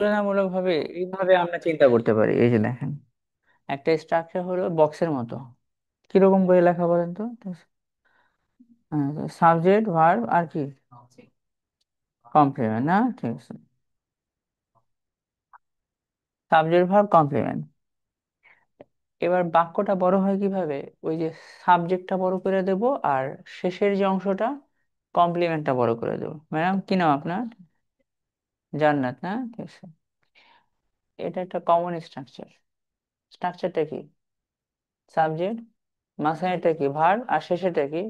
তুলনামূলক ভাবে এইভাবে আমরা চিন্তা করতে পারি। এই যে দেখেন, একটা স্ট্রাকচার হলো বক্সের মতো। কিরকম করে লেখা বলেন তো? সাবজেক্ট, ভার্ব আর কি, কমপ্লিমেন্ট, না? ঠিক আছে, সাবজেক্ট, ভার্ব, কমপ্লিমেন্ট। এবার বাক্যটা বড় হয় কিভাবে? ওই যে সাবজেক্টটা বড় করে দেব, আর শেষের যে অংশটা, কমপ্লিমেন্টটা বড় করে দেবো। ম্যাডাম, কি নাম আপনার? জান্নাত, না? ঠিক আছে। এটা একটা কমন স্ট্রাকচার। স্ট্রাকচারটা কি? সাবজেক্ট, মাঝখানেরটা কি ভার্ব, আর শেষেরটা কি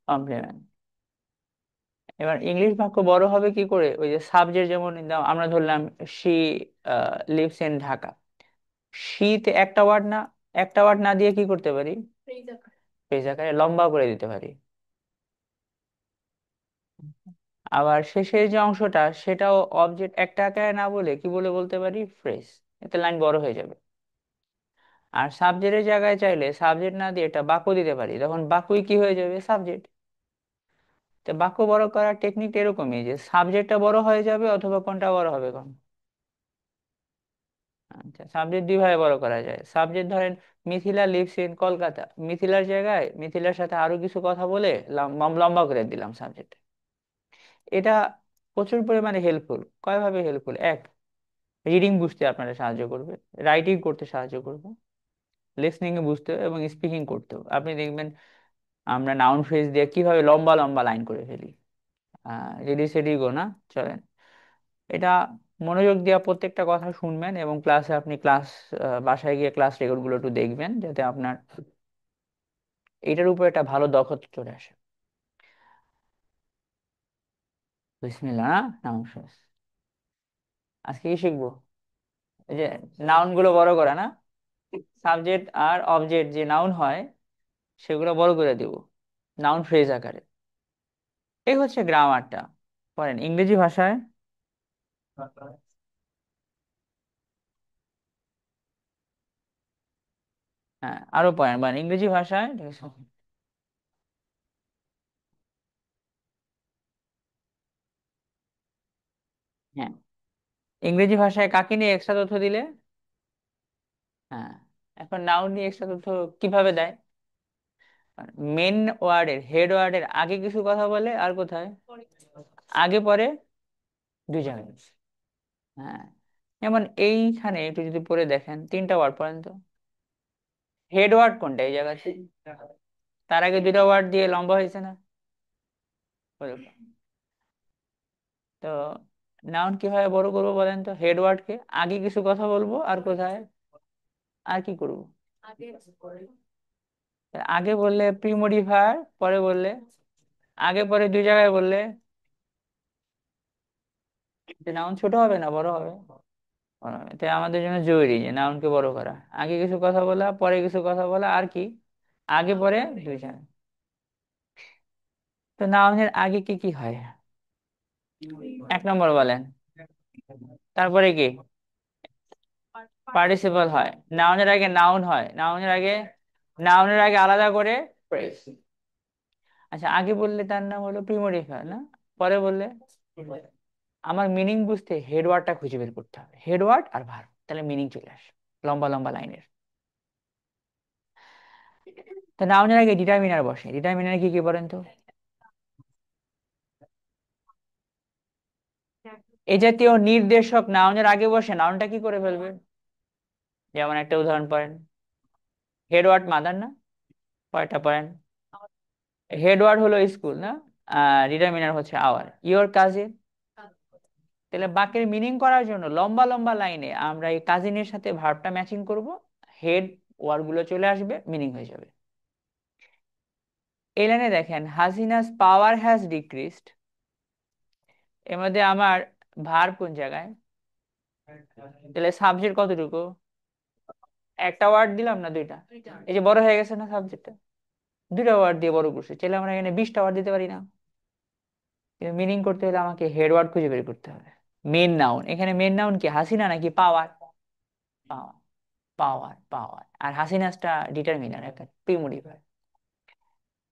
কমপ্লিমেন্ট। এবার ইংলিশ বাক্য বড় হবে কি করে? ওই যে সাবজেক্ট, যেমন আমরা ধরলাম শি লিভস ইন ঢাকা। শীতে একটা ওয়ার্ড না দিয়ে কি করতে পারি? ফ্রেজ আকারে লম্বা করে দিতে পারি। আবার শেষের যে অংশটা, সেটাও অবজেক্ট একটা আকারে না বলে কি বলে বলতে পারি? ফ্রেজ। এতে লাইন বড় হয়ে যাবে। আর সাবজেক্টের জায়গায় চাইলে সাবজেক্ট না দিয়ে এটা বাক্য দিতে পারি, তখন বাক্যই কি হয়ে যাবে? সাবজেক্ট। তো বাক্য বড় করার টেকনিক এরকমই, যে সাবজেক্টটা বড় হয়ে যাবে, অথবা কোনটা বড় হবে, কোন? আচ্ছা, সাবজেক্ট দুই ভাবে বড় করা যায়। সাবজেক্ট ধরেন, মিথিলা লিভস ইন কলকাতা। মিথিলার জায়গায় মিথিলার সাথে আরো কিছু কথা বলে লম্বা করে দিলাম সাবজেক্ট। এটা প্রচুর পরিমাণে হেল্পফুল। কয়ভাবে হেল্পফুল? এক, রিডিং বুঝতে আপনারা সাহায্য করবে, রাইটিং করতে সাহায্য করবে, লিসনিং এ বুঝতে এবং স্পিকিং করতেও। আপনি দেখবেন আমরা নাউন ফ্রেজ দিয়ে কিভাবে লম্বা লম্বা লাইন করে ফেলি। রেডি সেডি গো, না? চলেন, এটা মনোযোগ দিয়ে প্রত্যেকটা কথা শুনবেন, এবং ক্লাসে আপনি বাসায় গিয়ে ক্লাস রেকর্ড গুলো একটু দেখবেন, যাতে আপনার এটার উপর একটা ভালো দক্ষতা চলে আসে। বিসমিল্লাহ, না? নাউন ফ্রেজ আজকে কি শিখবো? এই যে নাউন গুলো বড় করা, না? সাবজেক্ট আর অবজেক্ট যে নাউন হয়, সেগুলো বড় করে দেব নাউন ফ্রেজ আকারে। এই হচ্ছে গ্রামারটা। পড়েন ইংরেজি ভাষায়। হ্যাঁ, আরো পড়েন, মানে ইংরেজি ভাষায়, ঠিক আছে? হ্যাঁ, ইংরেজি ভাষায় কাকে নিয়ে এক্সট্রা তথ্য দিলে? হ্যাঁ, এখন নাউন নিয়ে এক্সট্রা তথ্য কিভাবে দেয়? মেন ওয়ার্ডের, হেড ওয়ার্ডের আগে কিছু কথা বলে, আর কোথায়? আগে পরে দুই জায়গায়। হ্যাঁ, যেমন এইখানে একটু যদি পড়ে দেখেন, তিনটা ওয়ার্ড পড়েন তো। হেড ওয়ার্ড কোনটা এই জায়গাতে? তার আগে দুইটা ওয়ার্ড দিয়ে লম্বা হয়েছে না? ওরকম। তো নাউন কিভাবে বড় করবো বলেন তো? হেড ওয়ার্ডকে আগে কিছু কথা বলবো, আর কোথায়? আর কি করবো? আগে বললে প্রিমোডিফায়ার, পরে বললে, আগে পরে দুই জায়গায় বললে নাউন ছোট হবে না বড় হবে? বড় হবে। তাই আমাদের জন্য জরুরি যে নাউনকে বড় করা। আগে কিছু কথা বলা, পরে কিছু কথা বলা, আর কি? আগে পরে দুই জায়গায়। তো নাউনের আগে কি কি হয়? এক নম্বর বলেন। তারপরে কি? পার্টিসিপল হয়। নাউনের আগে নাউন হয়, নাউনের আগে আলাদা করে phrase। আচ্ছা, আগে বললে তার নাম হলো প্রিমোডিফায়ার, না? পরে বললে, আমার মিনিং বুঝতে হেডওয়ার্ডটা খুঁজে বের করতে হবে, হেডওয়ার্ড আর ভার্ব, তাহলে মিনিং চলে আসে লম্বা লম্বা লাইনের। তা নাউনের আগে ডিটারমিনার বসে। ডিটারমিনার কি কি বলেন তো? এই জাতীয় নির্দেশক নাউনের আগে বসে, নাউনটা কি করে ফেলবে? যেমন একটা উদাহরণ পড়েন। হেডওয়ার্ড মাদার, না? পরেরটা পড়েন। হেডওয়ার্ড হলো স্কুল, না? ডিটারমিনার হচ্ছে আওয়ার। Your cousin. তাহলে বাক্যের মিনিং করার জন্য লম্বা লম্বা লাইনে আমরা এই কাজিনের সাথে ভার্বটা ম্যাচিং করব। হেড ওয়ার্ড গুলো চলে আসবে, মিনিং হয়ে যাবে। এই লাইনে দেখেন, হাসিনাস পাওয়ার হ্যাজ ডিক্রিজড। এর মধ্যে আমার ভার্ব কোন জায়গায়? তাহলে সাবজেক্ট কতটুকু? একটা ওয়ার্ড দিলাম না দুইটা? এই যে বড় হয়ে গেছে না সাবজেক্টটা? দুইটা ওয়ার্ড দিয়ে বড় করছে, চাইলে আমরা এখানে 20টা ওয়ার্ড দিতে পারি না? কিন্তু মিনিং করতে হলে আমাকে হেড ওয়ার্ড খুঁজে বের করতে হবে। মেন নাউন, এখানে মেন নাউন কি, হাসিনা নাকি পাওয়ার? পাওয়ার, পাওয়ার, পাওয়ার। আর হাসিনাসটা ডিটারমিনার, একটা প্রিমোডিফায়ার।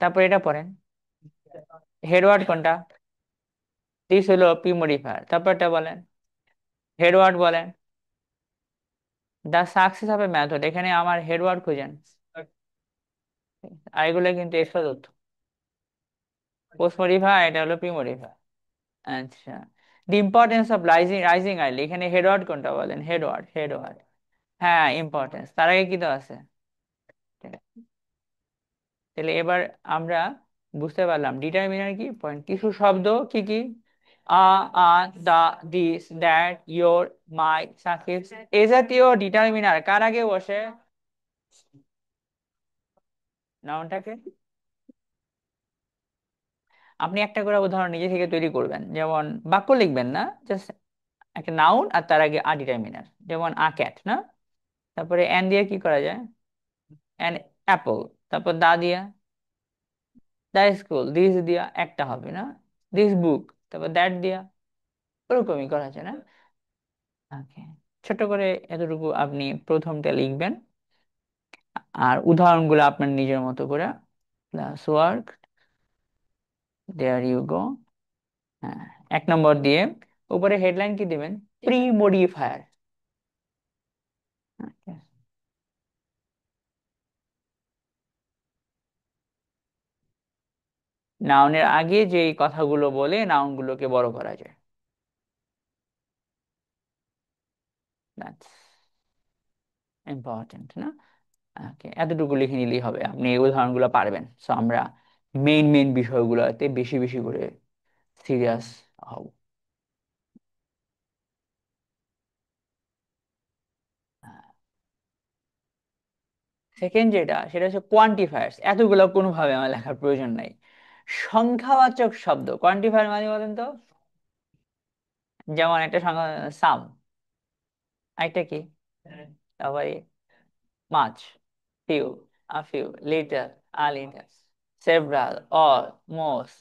তারপর এটা পড়েন, হেড ওয়ার্ড কোনটা? দিস হলো প্রিমোডিফায়ার। তারপর এটা বলেন। হেডওয়ার্ড বলেন। The success of A method, এখানে আমার হেডওয়ার্ড খুঁজেন। আর এগুলো কিন্তু এক্সট্রা তথ্য। পোস্ট মডিফাই, এটা হলো প্রি মডিফাই। আচ্ছা, the importance of rising rising early, এখানে হেডওয়ার্ড কোনটা বলেন? Headward, headward. হ্যাঁ, ইম্পর্টেন্স, তার আগে কি তো আছে? তাহলে এবার আমরা বুঝতে পারলাম ডিটারমিনার কি, পয়েন্ট কিছু শব্দ কি কি, আ, আ, দা, দিস, দ্যাট, ইয়োর, মাই, সাকিব, এ জাতীয় ডিটারমিনার কার আগে বসে? নাউনটাকে। আপনি একটা করে উদাহরণ নিজে থেকে তৈরি করবেন, যেমন বাক্য লিখবেন না, জাস্ট একটা নাউন আর তার আগে ডিটারমিনার, যেমন ক্যাট না, তারপরে অ্যান দিয়ে কি করা যায়? An Apple. তারপর দা দিয়া, দা স্কুল, দিস দিয়া একটা হবে না, দিস বুক। তারপর দ্যাট দিয়া, ওরকমই করা যায় না? ওকে, ছোট করে এতটুকু আপনি প্রথমটা লিখবেন, আর উদাহরণগুলো আপনার নিজের মতো করে, class work, there you go. হ্যাঁ, 1 নম্বর দিয়ে উপরে হেডলাইন কি দিবেন? Pre modifier. নাউনের আগে যে কথাগুলো বলে নাউনগুলোকে বড় করা যায়। দ্যাটস ইম্পর্টেন্ট না? ওকে, এতটুকু লিখে নিলেই হবে, আপনি এই উদাহরণগুলো পারবেন। সো আমরা মেইন মেইন বিষয়গুলোতে বেশি বেশি করে সিরিয়াস হব। সেকেন্ড যেটা, সেটা হচ্ছে কোয়ান্টিফায়ার্স। এতগুলো কোনোভাবে আমার লেখার প্রয়োজন নাই। সংখ্যাবাচক শব্দ, কোয়ান্টিফায়ার মানে বলেন তো? যেমন একটা সংখ্যা, সাম, একটা কি, তারপরে মাছ, few, a few, little, a little, several, all, most.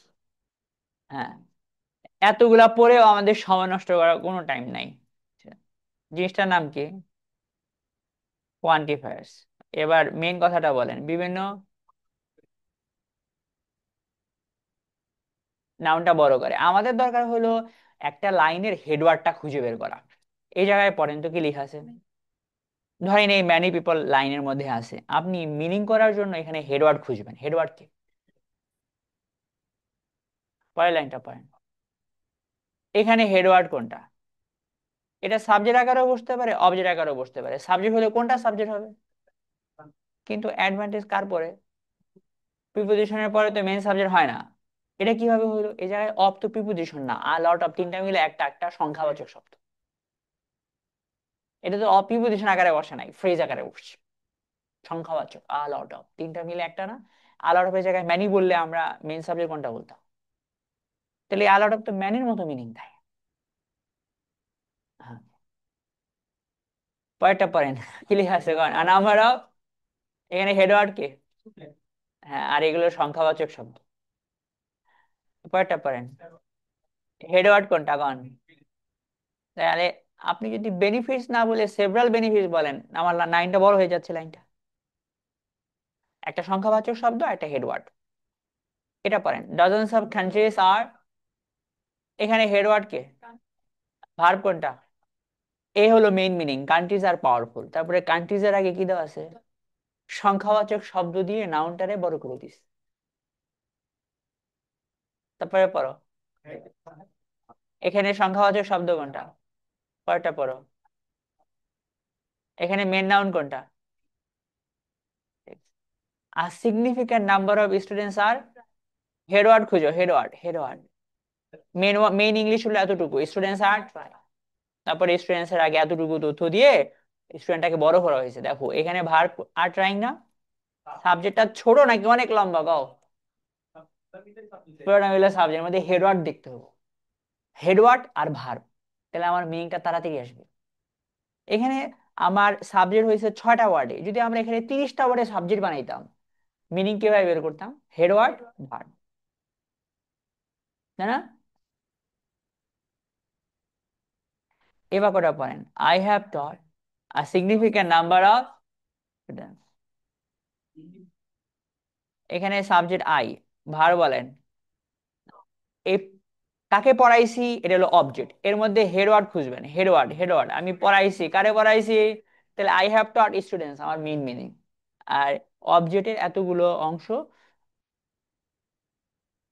হ্যাঁ, এতগুলা পড়েও আমাদের সময় নষ্ট করার কোনো টাইম নাই। আচ্ছা, জিনিসটার নাম কি? কোয়ান্টিফায়ার্স। এবার মেন কথাটা বলেন, বিভিন্ন নাউনটা বড় করে। আমাদের দরকার হলো একটা লাইনের হেডওয়ার্ডটা খুঁজে বের করা। এই জায়গায় পড়েন তো কি লেখা আছে। ধরেন এই ম্যানি পিপল লাইনের মধ্যে আছে, আপনি মিনিং করার জন্য এখানে হেডওয়ার্ড খুঁজবেন। হেডওয়ার্ড কি? পরের লাইনটা পড়েন, এখানে হেডওয়ার্ড কোনটা? এটা সাবজেক্ট আকারেও বসতে পারে, অবজেক্ট আকারেও বসতে পারে। সাবজেক্ট হলে কোনটা সাবজেক্ট হবে? কিন্তু অ্যাডভান্টেজ কার পরে? প্রিপোজিশনের পরে তো মেইন সাবজেক্ট হয় না। এটা কিভাবে হলো? এই জায়গায় অফ তো প্রিপোজিশন না, আর লট অফ তিনটা মিলে একটা একটা সংখ্যাবাচক শব্দ। এটা তো অফ প্রিপোজিশন আকারে বসে নাই, ফ্রেজ আকারে বসছে। সংখ্যাবাচক আ লট অফ তিনটা মিলে একটা না? আ লট অফ এর জায়গায় ম্যানি বললে আমরা মেইন সাবজেক্ট কোনটা বলতাম? তাহলে আ লট অফ তো ম্যানির মতো মিনিং দেয়। হ্যাঁ, পরেরটা পড়েন, কি লেখা আছে কারণ নাম্বার অফ, এখানে হেডওয়ার্ড কে? হ্যাঁ, আর এগুলো সংখ্যাবাচক শব্দ। পরেরটা পড়েন, হেডওয়ার্ড কোনটা কোন? তাহলে আপনি যদি বেনিফিটস না বলে সেভারাল বেনিফিটস বলেন, আমার লাইনটা বড় হয়ে যাচ্ছে লাইনটা। একটা সংখ্যাবাচক শব্দ, একটা হেডওয়ার্ড। এটা পড়েন, ডজনস অফ কান্ট্রিজ আর, এখানে হেডওয়ার্ড কে? ভার্ব কোনটা? এ হলো main meaning, countries are powerful. তারপরে কান্ট্রিজ এর আগে কি দেওয়া আছে? সংখ্যাবাচক শব্দ দিয়ে নাউনটারে বড় করে দিস। তারপরে পড়ো, এখানে সংখ্যাবাচক শব্দ কোনটা? পরেরটা পড়ো, এখানে মেন নাউন কোনটা? আর সিগনিফিক্যান্ট নাম্বার অফ স্টুডেন্টস আর, হেডওয়ার্ড খুঁজো, headword, headword. Main main English হলো এতটুকু, স্টুডেন্টস আর, তারপরে স্টুডেন্টস এর আগে এতটুকু তথ্য দিয়ে স্টুডেন্টটাকে বড় করা হয়েছে। দেখো এখানে ভার্ব আর ট্রাইং না, সাবজেক্টটা ছোট নাকি অনেক লম্বা গাও? পুরোটা মিলে সাবজেক্টের মধ্যে হেডওয়ার্ড দেখতে হবে, হেডওয়ার্ড আর ভার্ব। তাহলে আমার মিনিংটা তাড়াতাড়ি আসবে। এখানে আমার সাবজেক্ট হয়েছে 6টা ওয়ার্ডে, যদি আমরা এখানে 30টা ওয়ার্ডে সাবজেক্ট বানাইতাম, মিনিং কিভাবে বের করতাম? হেডওয়ার্ড, ভার্ব, তাই না? এবার কটা পড়েন, I have taught a significant number of students. এখানে সাবজেক্ট আই, ভার্ব বলেন, এই কাকে পড়াইছি, এটা হলো অবজেক্ট। এর মধ্যে হেড ওয়ার্ড খুঁজবেন, হেড ওয়ার্ড, হেড ওয়ার্ড, আমি পড়াইছি, কারে পড়াইছি, তাহলে আই হ্যাভ টট স্টুডেন্টস, আমার মেইন মিনিং। আর অবজেক্টের এতগুলো অংশ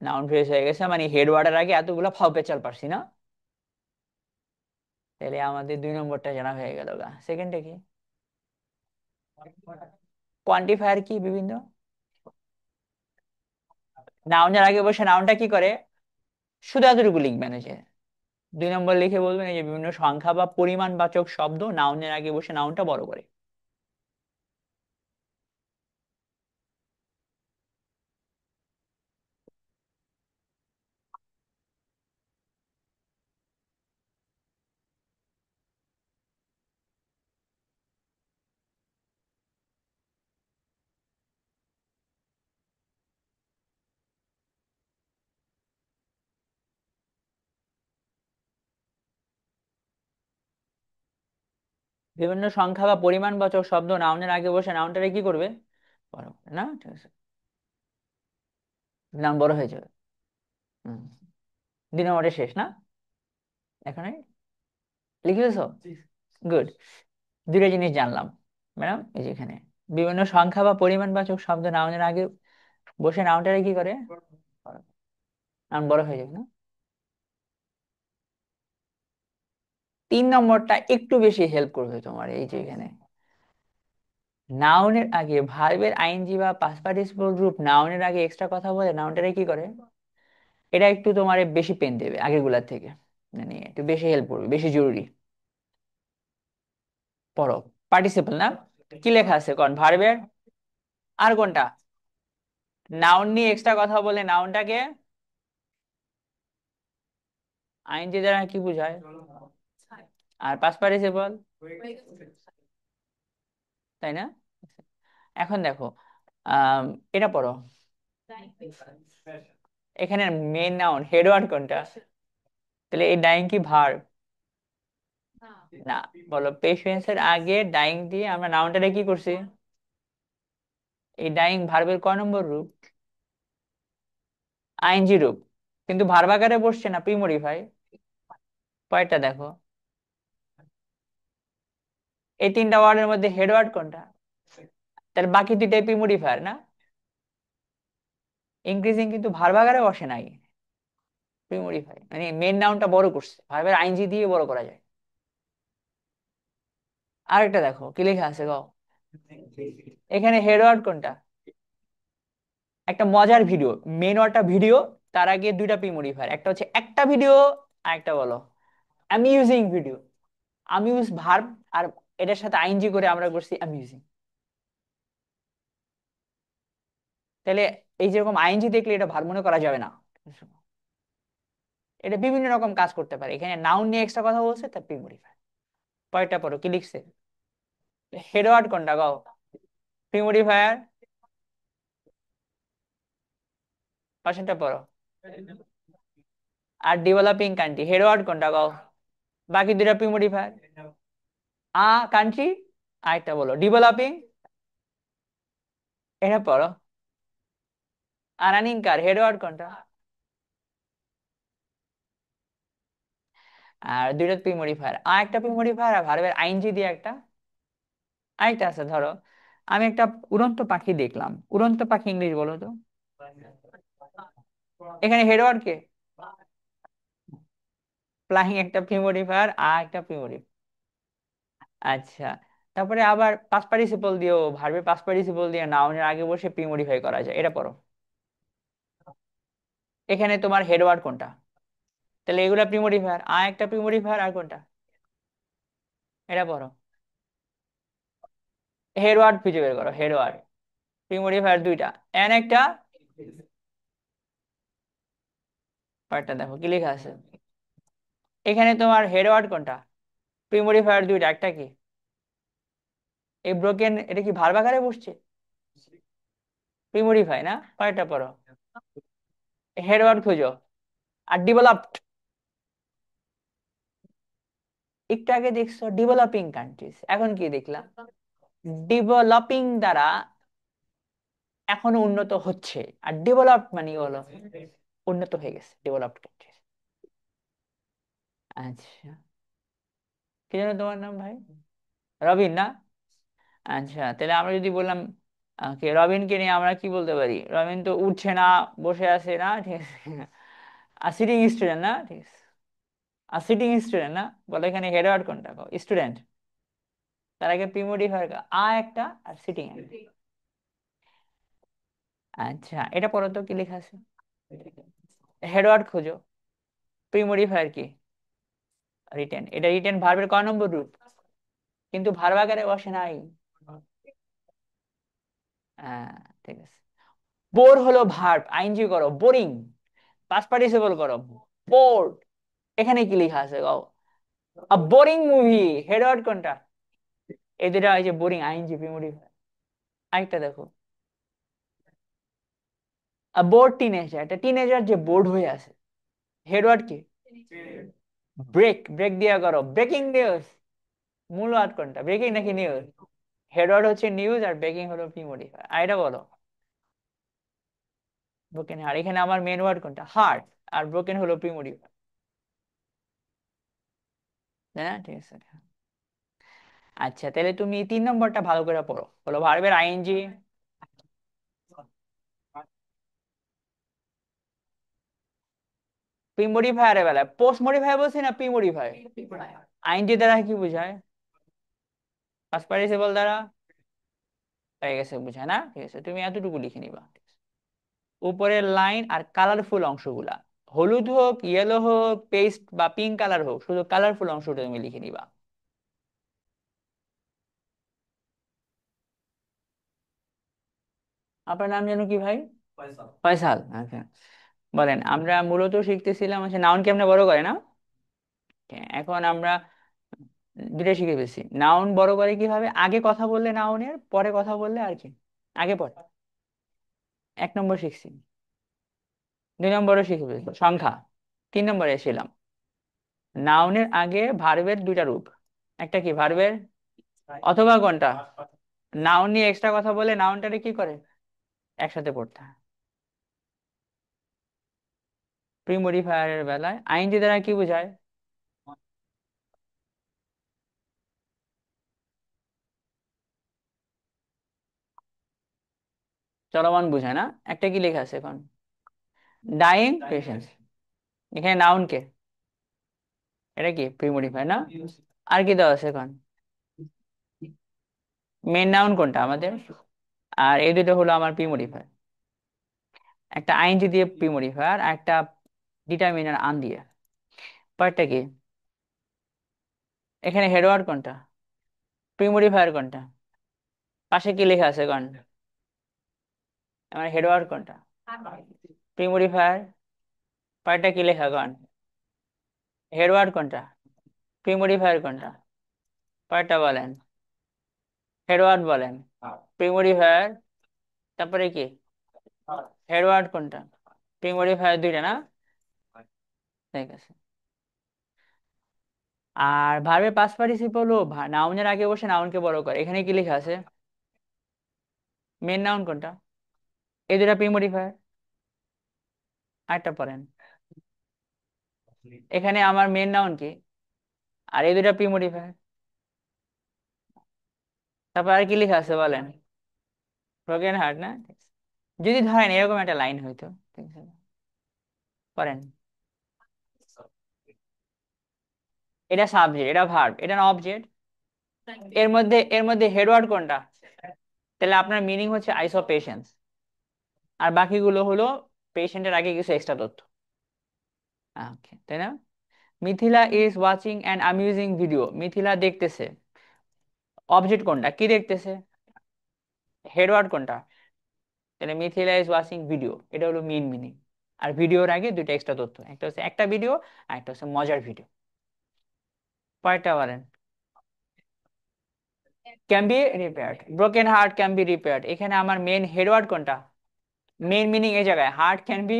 নাউন ফ্রেজ হয়ে গেছে, মানে হেড ওয়ার্ডের আগে এতগুলো ফাও পেঁচাল পারছি না। তাহলে আমাদের 2 নম্বরটা জানা হয়ে গেল গা। সেকেন্ডে কি? কোয়ান্টিফায়ার কি? বিভিন্ন নাউনের আগে বসে নাউনটা কি করে, শুধু এতটুকু লিখবেন, ওই যে 2 নম্বর লিখে বলবেন এই যে বিভিন্ন সংখ্যা বা পরিমাণবাচক শব্দ নাউনের আগে বসে নাউনটা বড় করে। বিভিন্ন সংখ্যা বা পরিমাণবাচক শব্দ নাউনের আগে বসে নাউনটারে কি করবে, বড় করে না, ঠিক আছে, নাউন বড় হয়ে যাবে। হম, 2 নম্বরটা শেষ না? এখন লিখে দিছো? গুড। দুটো জিনিস জানলাম ম্যাডাম, এই যে এখানে বিভিন্ন সংখ্যা বা পরিমাণবাচক শব্দ নাউনের আগে বসে নাউনটারে কি করে, নাউন বড় হয়ে যাবে না। 3 নম্বরটা একটু বেশি হেল্প করবে তোমার, এই যে এখানে নাউনের আগে ভার্বের আইএনজি বা পাস্ট পার্টিসিপল গ্রুপ নাউনের আগে এক্সট্রা কথা বলে নাউনটারে কি করে, এটা একটু তোমার বেশি পেন দেবে আগেরগুলার থেকে, মানে একটু বেশি হেল্প করবে, বেশি জরুরি। পড়ো। পার্টিসিপল না, কি লেখা আছে কোন ভার্বের, আর কোনটা, নাউন নিয়ে এক্সট্রা কথা বলে নাউনটাকে আইএনজি দ্বারা কি বোঝায়, আর পাস্ট পার্টিসিপল, তাই না? এখন দেখো, আম, এটা পড়ো, এখানে মেন নাউন হেড ওয়ার্ড কোনটা, তাহলে এই ডাইং কি ভার্ব? না। বলো, পেশেন্স এর আগে ডাইং দিয়ে আমরা নাউনটারে কি করছি, এই ডাইং ভার্বের ক নম্বর রূপ, আইএনজি রূপ, কিন্তু ভার্ব আকারে বসছে না, প্রিমোডিফাই। কয়টা দেখো, এই 3টা ওয়ার্ডের মধ্যে হেড ওয়ার্ড কোনটা, তাহলে বাকি 2টাই প্রিমোডিফায়ার না। ইনক্রিজিং কিন্তু ভার্ব আকারে বসে নাই, প্রিমোডিফাই, মানে মেন নাউনটা বড় করছে, ভার্বের আইএনজি দিয়ে বড় করা যায়। আরেকটা দেখো কি লেখা আছে গো, এখানে হেড ওয়ার্ড কোনটা, একটা মজার ভিডিও, মেন ওয়ার্ডটা ভিডিও, তার আগে 2টা প্রিমোডিফায়ার, একটা হচ্ছে একটা ভিডিও, আর একটা বলো অ্যামিউজিং ভিডিও। অ্যামিউজ ভার্ব, আর এটার সাথে আইএনজি করে আমরা করছি অ্যামিউজিং। তাহলে এই যেরকম আইএনজি দেখলে এটা ভার্ব মনে করা যাবে না, এটা বিভিন্ন রকম কাজ করতে পারে। এখানে নাউন নিয়ে এক্সট্রা কথা বলছে, তার প্রিমোডিফায়ার। পরেরটা পড়ো কি লিখছে, হেড ওয়ার্ড কোনটা গাও, প্রিমোডিফায়ার, পাশেরটা পড়ো, আর ডেভেলপিং কান্ট্রি হেড ওয়ার্ড কোনটা গাও, বাকি 2টা প্রিমোডিফায়ার, কান্ট্রি, আর একটা বলো ডেভেলপিং, এটা পড়ো। আর রানিং কার হেড ওয়ার্ড কোনটা, আর 2টা প্রিমোডিফায়ার, আর একটা প্রিমোডিফায়ার, আর ভার্বের আইএনজি দিয়ে একটা, আরেকটা আছে ধরো, আমি একটা উড়ন্ত পাখি দেখলাম, উড়ন্ত পাখি ইংলিশ বলো তো, এখানে হেড ওয়ার্ড কে, ফ্লাইং একটা প্রিমোডিফায়ার, আর একটা প্রিমোডিফায়ার। আচ্ছা, তারপরে আবার পাস্ট পার্টিসিপল দিয়েও, ভার্বের পাস্ট পার্টিসিপল দিয়ে নাউনের আগে বসে প্রিমোডিফাই করা যায়, এটা পড়ো। এখানে তোমার হেড ওয়ার্ড কোনটা, তাহলে এগুলা প্রিমোডিফায়ার, আর একটা প্রিমোডিফায়ার, আর কোনটা, এটা পড়ো। হেড ওয়ার্ড খুঁজে বের করো, হেড ওয়ার্ড, প্রিমোডিফায়ার 2টা, এন একটা, পার্টটা দেখো কি লেখা আছে, এখানে তোমার হেড ওয়ার্ড কোনটা, প্রিমোডিফায়ার 2টা, একটা কি, এই ব্রোকেন, এটা কি ভার্ব আকারে বসছে, প্রিমোডিফাই না, কয়টা পড়ো, হেড ওয়ার্ড খুঁজো, আর ডেভেলপড, একটু আগে দেখছো ডেভেলপিং কান্ট্রিজ, এখন কি দেখলাম, ডেভেলপিং দ্বারা এখনো উন্নত হচ্ছে, আর ডেভেলপড মানে হলো উন্নত হয়ে গেছে, ডেভেলপড কান্ট্রিজ। আচ্ছা, কি যেন তোমার নাম ভাই? রবিন না? আচ্ছা, তাহলে আমরা যদি বললাম কে রবিনকে নিয়ে আমরা কি বলতে পারি? রবিন তো উঠছে না, বসে আছে না, ঠিক আছে। আর সিটিং স্টুডেন্ট না, ঠিক আছে। আর সিটিং স্টুডেন্ট না, বলে এখানে হেড ওয়ার্ড কোনটা? স্টুডেন্ট। তার আগে প্রিমোডিফায়ার একটা আর সিটিং একটা। আচ্ছা, এটা পড়ো তো কি লেখা আছে। হেড ওয়ার্ড খোঁজো। প্রিমোডিফায়ার কি? রিটেন। এটা রিটেন ভার্বের কয় নম্বর রূপ? কিন্তু ভার্ব আকারে বসে নাই। হ্যাঁ, ঠিক আছে। বোর হলো ভার্ব, আইনজি করো বোরিং। পাস্ট পার্টিসিপল করো বোর্ড। এখানে কি লেখা আছে গাও? আ বোরিং মুভি। হেড ওয়ার্ড কোনটা? এই দুটা, এই যে বোরিং আইনজি প্রিমোডিফায়ার। আরেকটা দেখো, আ বোর্ড টিনেজার। একটা টিনেজার যে বোর্ড হয়ে আছে। হেড ওয়ার্ড কি? ব্রেক। ব্রেক দিয়া করো ব্রেকিং নিউজ। মূল ওয়ার্ড কোনটা? ব্রেকিং নাকি নিউজ? হেড ওয়ার্ড হচ্ছে নিউজ আর ব্রেকিং হলো প্রিমোডিফায়ার। আর এটা বলো। Broken heart. এখানে আমার মেন ওয়ার্ড কোনটা? হার্ট। আর ব্রোকেন হলো প্রিমোডিফায়ার। তাই না? ঠিক আছে। আচ্ছা, তাহলে তুমি 3 নম্বরটা ভালো করে পড়ো, বলো ভার্বের আইএনজি। প্রি মডিফায়ারের বেলায় পোস্ট মডিফায়ার বলছি না প্রি মডিফায়ার? আইএনজি দ্বারা কি বোঝায়? পাস্ট পার্টিসিপল দ্বারা হয়ে গেছে বোঝায় না? ঠিক আছে, তুমি এতটুকু লিখে নিবা। উপরের লাইন আর কালারফুল অংশগুলা, হলুদ হোক, ইয়েলো হোক, পেস্ট বা পিঙ্ক কালার হোক, শুধু কালারফুল অংশটা তুমি লিখে নিবা। আপনার নাম যেন কি ভাই? ফয়সাল। আচ্ছা, বলেন। আমরা মূলত শিখতেছিলাম হচ্ছে নাউন কেমনে বড় করে না। এখন আমরা দুটা শিখে ফেলছি। নাউন বড় করে কিভাবে, আগে কথা বললে নাউনের, পরে কথা বললে আর কি, আগে পরে। 1 নম্বর শিখছি। 2 নম্বরও শিখে ফেলছি সংখ্যা। 3 নম্বরে এসেছিলাম নাউনের আগে ভার্বের দুইটা রূপ। একটা কি ভার্বের অথবা কোনটা, নাউন নিয়ে এক্সট্রা কথা বলে নাউনটারে কি করে একসাথে পড়তে হয়। প্রি মডিফায়ারের বেলায় আইএনজি দ্বারা কি বোঝায়? চলমান বোঝায় না? একটা কি লেখা আছে এখন? Dying patience. এখানে নাউন কে? এটা কি প্রি মডিফায়ার না? আর কি দেওয়া আছে এখন? মেন নাউন কোনটা আমাদের? আর এই দুটো হলো আমার প্রি মডিফায়ার। একটা আইএনজি দিয়ে প্রি মডিফায়ার, আর একটা ডিটারমিনার আন দিয়ে। পরেরটা কি? এখানে হেডওয়ার্ড কোনটা? প্রি মডিফায়ার কোনটা? পাশে কি লেখা আছে কোন? আমার হেডওয়ার্ড কোনটা? Pre modifier. পরেরটা কি লেখা কোন? হেডওয়ার্ড কোনটা? প্রি মডিফায়ার কোনটা? পরেরটা বলেন। হেডওয়ার্ড বলেন। Pre modifier. তারপরে কি? হেডওয়ার্ড কোনটা? প্রি মডিফায়ার দুইটা না? ঠিক আছে। আর ভার্বের পাস্ট পার্টিসিপল ও নাউনের আগে বসে নাউনকে বড় করে, এখানে কি লেখা আছে? মেন নাউন কোনটা? এই দুটা প্রি মডিফায়ার। আরেকটা পড়েন। এখানে আমার মেন নাউন কি? আর এই দুটা প্রি মডিফায়ার। তারপর আর কি লেখা আছে বলেন? ব্রোকেন হার্ট না? যদি ধরেন এরকম একটা লাইন হইতো, ঠিক আছে, পড়েন। এটা সাবজেক্ট, এটা ভার্ব, এটা না অবজেক্ট। এর মধ্যে হেডওয়ার্ড কোনটা? তাহলে আপনার মিনিং হচ্ছে আইস অফ পেশেন্স। আর বাকিগুলো হলো পেশেন্টের আগে কিছু এক্সট্রা তথ্য। ওকে, তাই না? Mithila is watching an amusing video. Mithila দেখতেছে। অবজেক্ট কোনটা, কি দেখতেছে? হেডওয়ার্ড কোনটা? তাহলে মিথিলা ইজ ওয়াচিং ভিডিও, এটা হলো মেইন মিনিং। আর ভিডিওর আগে দুইটা এক্সট্রা তথ্য, একটা হচ্ছে একটা ভিডিও, আর একটা হচ্ছে মজার ভিডিও। পরেরটা বলেন। Can be repaired. Broken heart can be repaired. এখানে আমার মেন হেডওয়ার্ড কোনটা? মেন মিনিং এই জায়গায় হার্ট ক্যান বি।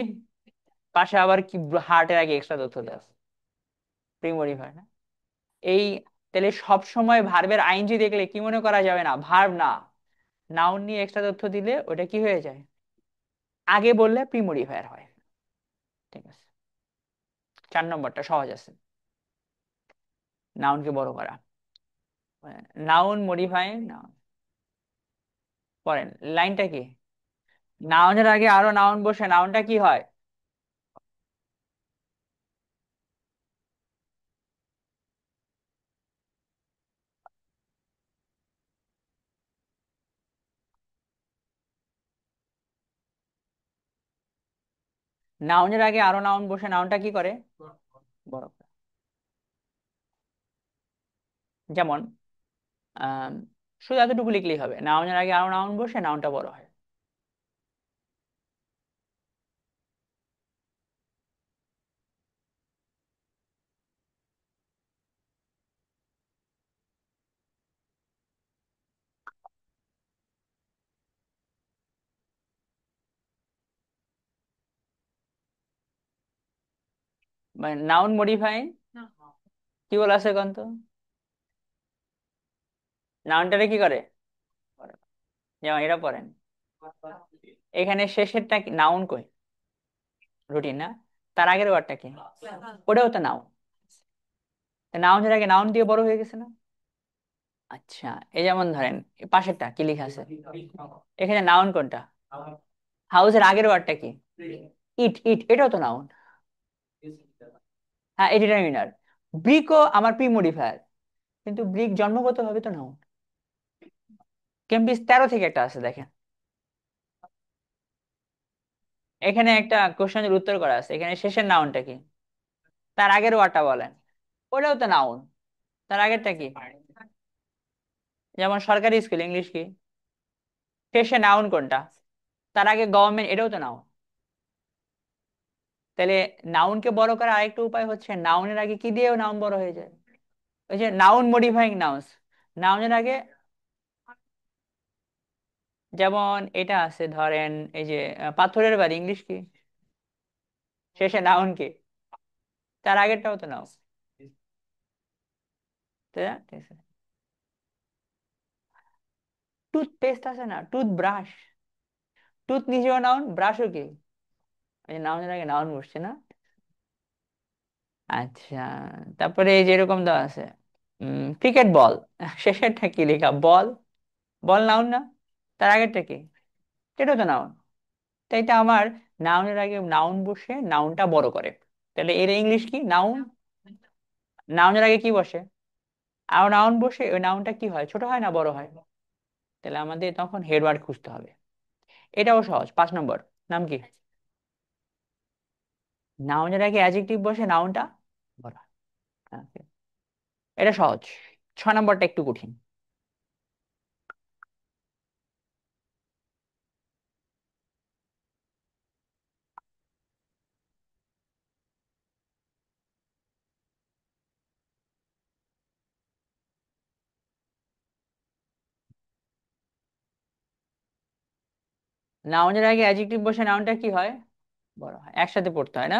পাশে আবার কি হার্টের আগে এক্সট্রা তথ্য দেওয়া আছে। প্রিমোডিফায়ার না? এই, তাহলে সব সময় ভার্বের আইনজি দেখলে কি মনে করা যাবে না ভার্ব না, নাউন নিয়ে এক্সট্রা তথ্য দিলে ওটা কি হয়ে যায়, আগে বললে প্রিমোডিফায়ার হয়। ঠিক আছে। 4 নম্বরটা সহজ আছে। নাউনকে বড় করা। Noun modifying noun. পড়েন, লাইনটা কি? নাউনের আগে আরো নাউন বসে নাউনটা কি হয়? নাউনের আগে আরো নাউন বসে নাউনটা কি করে? বড় করে। যেমন আহ শুধু এতটুকু লিখলেই হবে, নাউনের আগে আরো নাউন বসে নাউনটা বড় হয়। মানে নাউন মডিফাইং। কি বলা আছে এখন তো? নাউনটারে কি করে? বড় করে। যেমন এটা পড়েন, এখানে শেষেরটা কি নাউন কই? রুটিন না? তার আগের ওয়ার্ডটা কি? ওটাও তো নাউন। নাউনের আগে নাউন দিয়ে বড় হয়ে গেছে না? আচ্ছা, এই যেমন ধরেন এই পাশেরটা কি লেখা আছে? এখানে নাউন কোনটা? হাউসের আগের ওয়ার্ডটা কি? ইট। ইট এটাও তো নাউন। হ্যাঁ, এ ডিটারমিনার। ব্রিকও আমার প্রি মডিফায়ার, কিন্তু ব্রিক জন্মগত ভাবে তো নাউন। কেমব্রিজ 13 থেকে একটা আছে দেখেন। এখানে একটা কোশ্চেনের উত্তর করা আছে, এখানে শেষের নাউনটা কি? তার আগের ওয়ার্ডটা বলেন। ওটাও তো নাউন। তার আগেরটা কি? যেমন সরকারি স্কুল ইংলিশ কি? শেষে নাউন কোনটা? তার আগে গভর্নমেন্ট, এটাও তো নাউন। তাহলে নাউনকে বড় করার আরেকটা উপায় হচ্ছে নাউনের আগে কি দিয়েও নাউন বড় হয়ে যায়। ওই যে নাউন মডিফাইং নাউন্স। নাউনের আগে, যেমন এটা আছে ধরেন, এই যে পাথরের বাড়ি ইংলিশ কি? শেষে নাউন কি? তার আগেরটাও তো নাউন। তাই না? ঠিক আছে। টুথপেস্ট আছে না, টুথব্রাশ। টুথ নিজেও নাউন, ব্রাশও কি? এই নাউনের আগে নাউন বসছে না? আচ্ছা, তারপরে এই যে এরকম দেওয়া আছে, ক্রিকেট বল। শেষেরটা কি লেখা? বল। বল নাউন না? তার আগেরটা কি? এটা তো নাউন। তাই এটা আমার নাউনের আগে নাউন বসে নাউনটা বড় করে। তাহলে এর ইংলিশ কি? নাউন। নাউনের আগে কি বসে? আর নাউন বসে ওই নাউনটা কি হয়, ছোট হয় না বড় হয়? তাহলে আমাদের তখন হেডওয়ার্ড খুঁজতে হবে। এটাও সহজ, 5 নম্বর। নাম কি? নাউনের আগে অ্যাডজেক্টিভ বসে নাউনটা বড় হয়। Okay, এটা সহজ। 6 নম্বরটা একটু কঠিন। নাউনের আগে অ্যাডজেক্টিভ বসে নাউনটা কি হয়? বড় হয়। একসাথে পড়তে হয় না?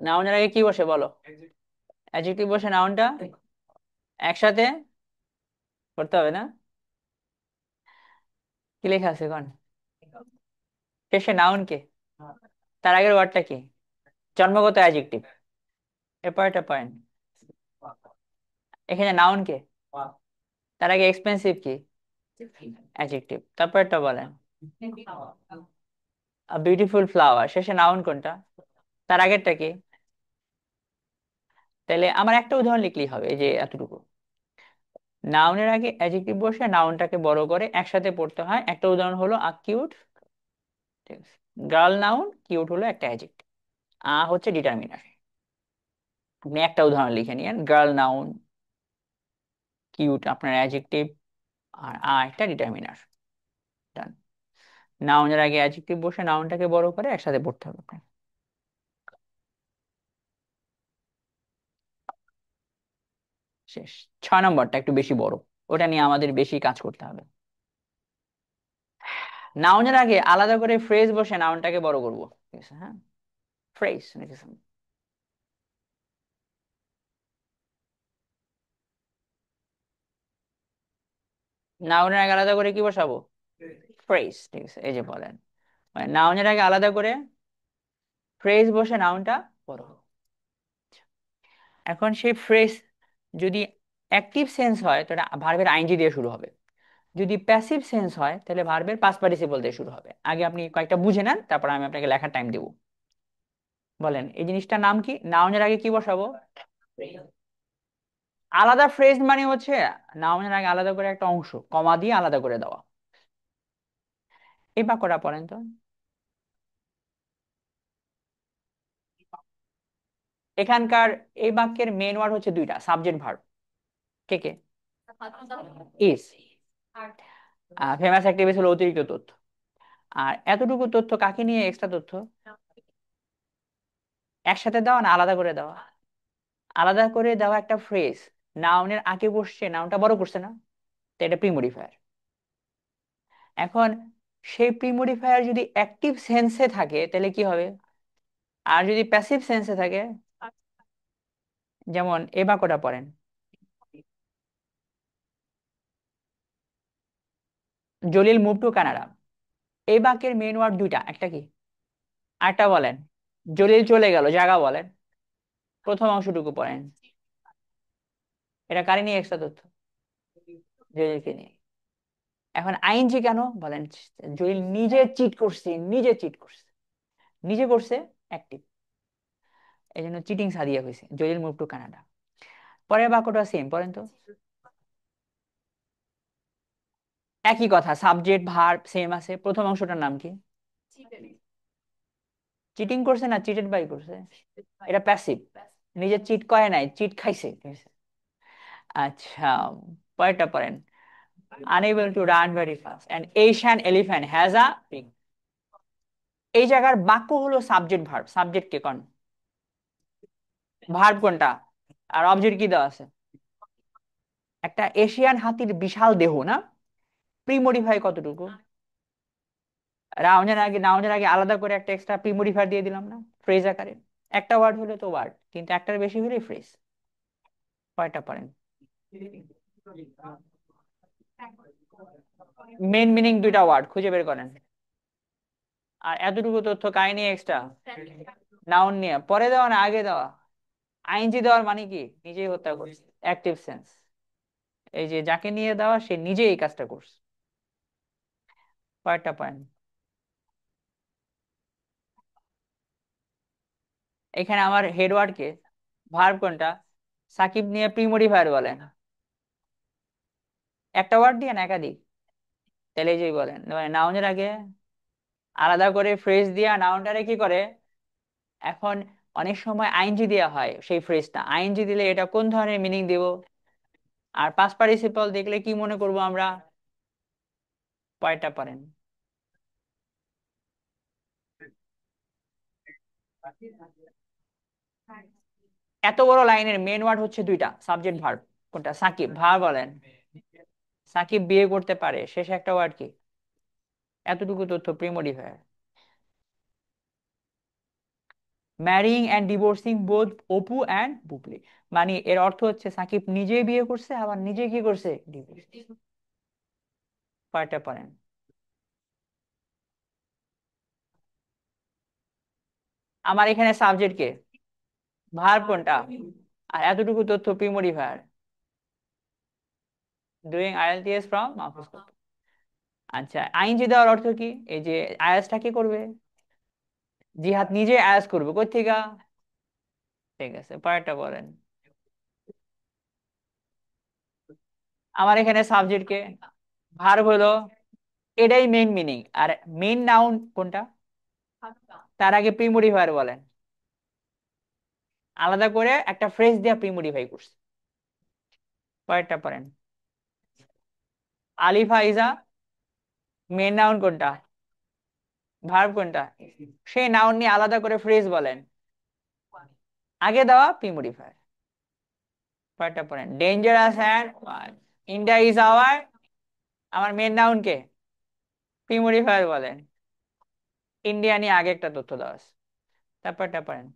নাউনের আগে কি বসে বলো? অ্যাডজেক্টিভ বসে নাউনটা একসাথে পড়তে হবে না? কি লেখা আছে কোন? শেষে নাউন কে? তার আগের ওয়ার্ডটা কি? জন্মগত অ্যাডজেক্টিভ। এরপর একটা পয়েন্ট, এখানে নাউন কে? তার আগে এক্সপেন্সিভ কি? অ্যাডজেক্টিভ। তারপর একটা বলেন, বিউটিফুল ফ্লাওয়ার। শেষে নাউন কোনটা? তার আগেরটা কি? তাহলে আমার একটা উদাহরণ লিখলেই হবে, এই যে এতটুকু। নাউনের আগে অ্যাডজেক্টিভ বসে নাউনটাকে বড় করে একসাথে পড়তে হয়। একটা উদাহরণ হলো আ কিউট। ঠিক আছে। গার্ল নাউন, কিউট হলো একটা অ্যাডজেক্টিভ। হচ্ছে ডিটারমিনার। আপনি একটা উদাহরণ লিখে নিয়েন, গার্ল নাউন, কিউট আপনার অ্যাডজেক্টিভ, আর একটা ডিটারমিনার। ডান। নাউনের আগে অ্যাডজেক্টিভ বসে নাউনটাকে বড় করে একসাথে পড়তে হবে আপনার। শেষ। 6 নম্বরটা একটু বেশি বড়, ওটা নিয়ে আমাদের বেশি কাজ করতে হবে। নাউনের আগে আলাদা করে ফ্রেজ বসে নাউনটাকে বড় করব। ঠিক আছে, হ্যাঁ। ফ্রেজ লিখেছেন। নাউনের আগে আলাদা করে কি বসাবো? ফ্রেজ, ঠিক আছে, এই যে বলেন, মানে নাউনের আগে আলাদা করে ফ্রেজ বসে নাউনটা বড় হবে। এখন সেই ফ্রেজ যদি অ্যাক্টিভ সেন্স হয় তো এটা ভার্বের আইনজি দিয়ে শুরু হবে। যদি প্যাসিভ সেন্স হয় তাহলে ভার্বের পাস্ট পার্টিসিপল দিয়ে শুরু হবে। আগে আপনি কয়েকটা বুঝে নেন, তারপর আমি আপনাকে লেখার টাইম দেবো। বলেন এই জিনিসটার নাম কি? নাউনের আগে কি বসাবো? আলাদা ফ্রেজ মানে হচ্ছে নাউনের আগে আলাদা করে একটা অংশ কমা দিয়ে আলাদা করে দেওয়া। এই বাক্যটা পড়েন তো। এখানকার এই বাক্যের মেন ওয়ার্ড হচ্ছে দুইটা, subject verb. K K? Is. Famous activity হলো অতিরিক্ত তথ্য। আর এতটুকু তথ্য কাকে নিয়ে এক্সট্রা তথ্য? একসাথে দেওয়া না আলাদা করে দেওয়া? আলাদা করে দেওয়া একটা ফ্রেজ নাউনের আগে বসছে, নাউনটা বড় করছে না, তো এটা প্রিমোডিফায়ার। এখন সেই প্রিমোডিফায়ার যদি অ্যাক্টিভ সেন্সে থাকে তাহলে কি হবে? আর যদি প্যাসিভ সেন্সে থাকে, যেমন এ বাক্যটা পড়েন, জলিল মুভ টু কানাডা। এই বাক্যের মেন ওয়ার্ড দুইটা, একটা কি আরেকটা বলেন? জলিল চলে গেল, জায়গা বলেন। প্রথম অংশটুকু পড়েন। এটা কারে নিয়ে এক্সট্রা তথ্য? জলিলকে নিয়ে। এখন আইনজি কেন বলেন? জলিল নিজে চিট করছে, নিজে চিট করছে, নিজে করছে, অ্যাক্টিভ, এই জন্য চিটিং সাদিয়া হয়েছে, জলিল মুভ টু কানাডা। পরের বাক্যটা সেম, পড়েন তো। একই কথা, সাবজেক্ট ভার্ব সেম আছে। প্রথম অংশটার নাম কি? চিটিং করছে না চিটেড বাই করছে? এটা প্যাসিভ, নিজে চিট করে নাই, চিট খাইছে, ঠিক আছে? আচ্ছা, পরেরটা পড়েন, unable to run very fast an Asian elephant has a pig। এই জায়গার বাক্য হলো সাবজেক্ট ভার্ব, সাবজেক্ট কে কোন? ভার্ব কোনটা? আর অবজেক্ট কি দেওয়া আছে? একটা এশিয়ান হাতির বিশাল দেহ না, প্রিমোডিফাই কতটুকু? নাউনের আগে আলাদা করে একটা এক্সট্রা প্রিমোডিফায়ার দিয়ে দিলাম না, ফ্রেজ আকারে। একটা ওয়ার্ড হলে তো ওয়ার্ড, কিন্তু একটার বেশি হলে ফ্রেজ। কয়টা পারেন? মেন মিনিং দুইটা ওয়ার্ড খুঁজে বের করেন। আর এতটুকু তথ্য কাই নিয়ে এক্সট্রা? নাউন নিয়ে। পরে দেওয়া না আগে দেওয়া? আইএনজি দেওয়ার মানে কি নিজেই হত্যা করছে, অ্যাক্টিভ সেন্স। এই যে যাকে নিয়ে দেওয়া সে নিজে এই কাজটা করছে। কয়টা পয়েন্ট? এখানে আমার হেডওয়ার্ড কে? ভার্ব কোনটা? সাকিব নিয়ে প্রিমোডিফায়ার বলেন। একটা ওয়ার্ড দিয়ে না একাধিক? তাহলে এই যে বলেন মানে নাউনের আগে আলাদা করে ফ্রেজ দিয়া নাউনটারে কি করে। এখন অনেক সময় আইএনজি দেওয়া হয় সেই ফ্রেজটা, আইএনজি দিলে এটা কোন ধরনের মিনিং দেব? আর পাস্ট পার্টিসিপল দেখলে কি মনে করব আমরা? কয়টা পারেন? এত বড় লাইনের মেন ওয়ার্ড হচ্ছে দুইটা, সাবজেক্ট ভার্ব। কোনটা? সাকিব, ভার্ব বলেন। সাকিব বিয়ে করতে পারে, শেষে একটা ওয়ার্ড কি? এতটুকু তথ্য premodifier. Marrying and divorcing both Apu and Bubly, মানে এর অর্থ হচ্ছে সাকিব নিজেই বিয়ে করছে আবার নিজে কি করছে, ডিভোর্স। কয়টা পারেন? আমার এখানে সাবজেক্ট কে? ভার্ব কোনটা? আর এতটুকু তথ্য প্রিমোডিফায়ার। ডুইং আইএলটিএস ফ্রম মাহফুজ করতে। আচ্ছা, আইনজি দেওয়ার অর্থ কি? এই যে আয়াসটা কি করবে? জিহাদ নিজে আয়াস করবে, কই থেকে? ঠিক আছে, পরেরটা বলেন। আমার এখানে সাবজেক্ট কে? ভার্ব হলো, এটাই মেইন মিনিং। আর মেইন নাউন কোনটা? তার আগে প্রিমোডিফায়ার বলেন। আলাদা করে একটা ফ্রেজ দিয়ে প্রিমোডিফাই করছে। পরেরটা পড়েন। আলিফা ইজা, মেন নাউন কোনটা? ভার্ব কোনটা? সেই নাউন নিয়ে আলাদা করে ফ্রেজ বলেন। আগে দেওয়া প্রিমোডিফায়ার। পরেরটা পড়েন। Dangerous and India is our, আমার মেন নাউন কে? প্রিমোডিফায়ার বলেন। ইন্ডিয়া নিয়ে আগে একটা তথ্য দেওয়া আছে। তারপরটা পড়েন।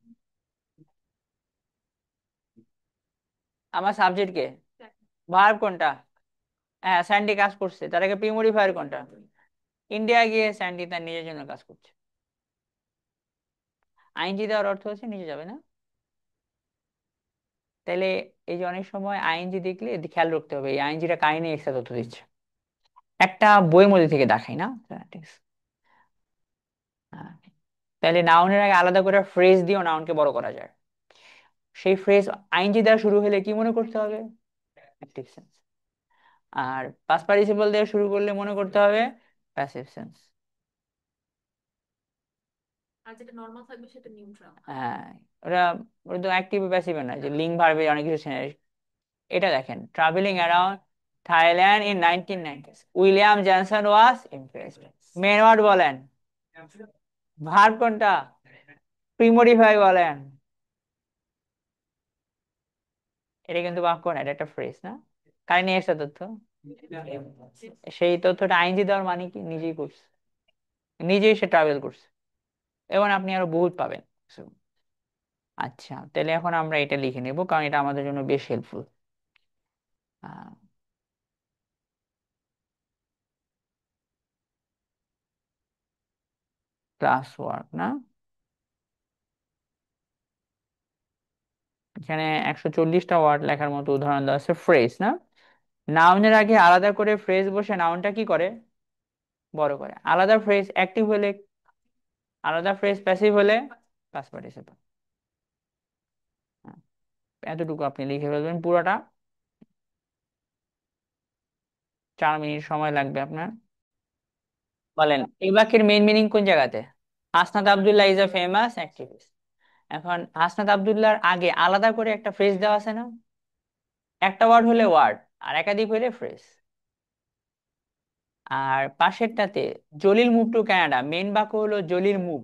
আমার সাবজেক্ট কে? ভার্ব কোনটা? হ্যাঁ, স্যান্ডি কাজ করছে, তার আগে প্রিমোডিফায়ার কোনটা? ইন্ডিয়া গিয়ে স্যান্ডি তার নিজের জন্য কাজ করছে। আইনজি দেওয়ার অর্থ হচ্ছে নিজে যাবে না। তাইলে এই যে অনেক সময় আইনজি দেখলে খেয়াল রাখতে হবে এই আইনজিটা কাহিনী এক্সট্রা তথ্য দিচ্ছে। একটা বইয়ের মধ্যে থেকে দেখাই না, হ্যাঁ, ঠিক আছে। হ্যাঁ। তাহলে নাউনের আগে আলাদা করে ফ্রেজ দিয়েও নাউনকে বড় করা যায়। সেই ফ্রেজ আইনজি দ্বারা শুরু হলে কি মনে করতে হবে? Active sense. আর পাস্ট পার্টিসিপল দিয়ে শুরু করলে মনে করতে হবে প্যাসিভ সেন্স। হ্যাঁ, ওরা ওরা তো অ্যাক্টিভ প্যাসিভ না, যে লিঙ্ক ভার্বে অনেক কিছু এটা দেখেন, travelling around Thailand in 1990s William Johnson was impressed. Main word বলেন। ভার্ব কোনটা? প্রিমোডিফাই বলেন। এটা কিন্তু বাক্য না, এটা একটা ফ্রেজ না? কার নিয়ে এসেছে তথ্য? সেই তথ্যটা আইনজি দেওয়ার মানে কি নিজেই করছে, নিজেই সে ট্রাভেল করছে। এবং আপনি আরো বহুত পাবেন। So, আচ্ছা, তাহলে এখন আমরা এটা লিখে নেব কারণ এটা আমাদের জন্য বেশ হেল্পফুল। ক্লাস ওয়ার্ক না? এখানে 140টা ওয়ার্ড লেখার মতো উদাহরণ দেওয়া আছে। ফ্রেজ না? নাউনের আগে আলাদা করে ফ্রেজ বসে নাউনটা কি করে? বড় করে। আলাদা ফ্রেজ অ্যাক্টিভ হলে, আলাদা ফ্রেজ প্যাসিভ হলে পাস্ট পার্টিসিপল। এতটুকু আপনি লিখে ফেলবেন পুরোটা। 4 মিনিট সময় লাগবে আপনার। বলেন এই বাক্যের মেইন মিনিং কোন জায়গাতে? Hasnat Abdullah is a famous activist. এখন হাসনাত আব্দুল্লাহর আগে আলাদা করে একটা ফ্রেজ দেওয়া আছে না? একটা ওয়ার্ড হলে ওয়ার্ড, আর একাধিক হলে ফ্রেজ। আর পাশেরটাতে জলিল মুভ টু কানাডা, মেইন বাক্য হলো জলিল মুভ।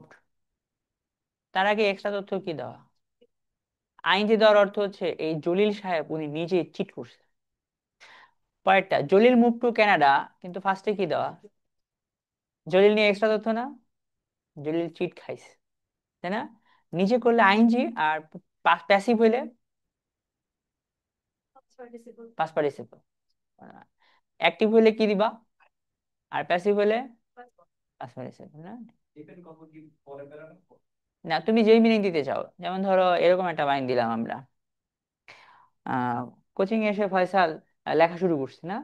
তার আগে এক্সট্রা তথ্য কি দেওয়া? আইনজি দেওয়ার অর্থ হচ্ছে এই জলিল সাহেব উনি নিজে চিট করছে। পরেরটা জলিল মুভ টু কানাডা, কিন্তু ফার্স্টে কি দেওয়া? জলিল নিয়ে এক্সট্রা তথ্য না? জলিল চিট খাইছে, তাই না? নিজে করলে আইনজি, আর প্যাসিভ হইলে পাস্ট পার্টিসিপল। অ্যাক্টিভ হইলে কি দিবা? আর প্যাসিভ হইলে পাস্ট পার্টিসিপল না? না, তুমি যেই মিনিং দিতে চাও, যেমন ধরো এরকম একটা লাইন দিলাম আমরা। আহ কোচিং এসে ফয়সাল লেখা শুরু করছে না?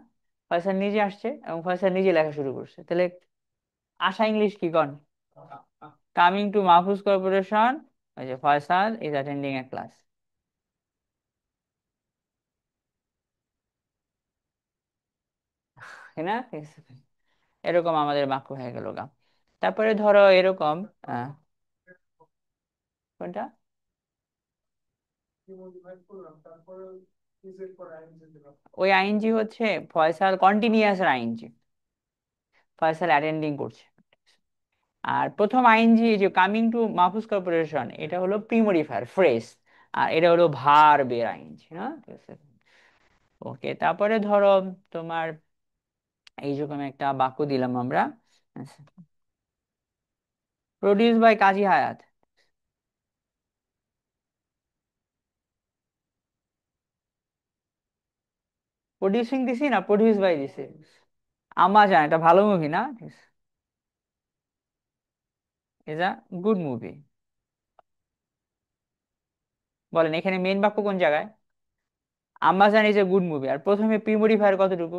ফয়সাল নিজে আসছে এবং ফয়সাল নিজে লেখা শুরু করছে, তাহলে আশা ইংলিশ কি কন? কামিং টু মাহফুজ কর্পোরেশন, ওই যে Faisal is attending A class, তাই না? ঠিক আছে। এরকম আমাদের বাক্য হয়ে গেল গা। তারপরে ধরো এরকম আহ, কোনটা? ওই আইনজি হচ্ছে ফয়সাল কন্টিনিউয়াস এর আইনজি, ফয়সাল অ্যাটেন্ডিং করছে। আর প্রথম আইনজি যে কামিং টু মাহফুজ কর্পোরেশন, এটা হলো প্রিমোডিফায়ার ফ্রেজ, আর এটা হলো ভার্বের আইনজি না? ঠিক আছে। ওকে, তারপরে ধরো তোমার এইরকম একটা বাক্য দিলাম আমরা। প্রডিউস বাই কাজী হায়াত। প্রডিউসিং দিছি না প্রডিউস বাই দিছি? আমাজন, এটা ভালো মুভি না? এটা গুড মুভি। বলেন এখানে মেন বাক্য কোন জায়গায়? Amazon is a good movie, আর প্রথমে প্রিমোডিফায়ার কতটুকু?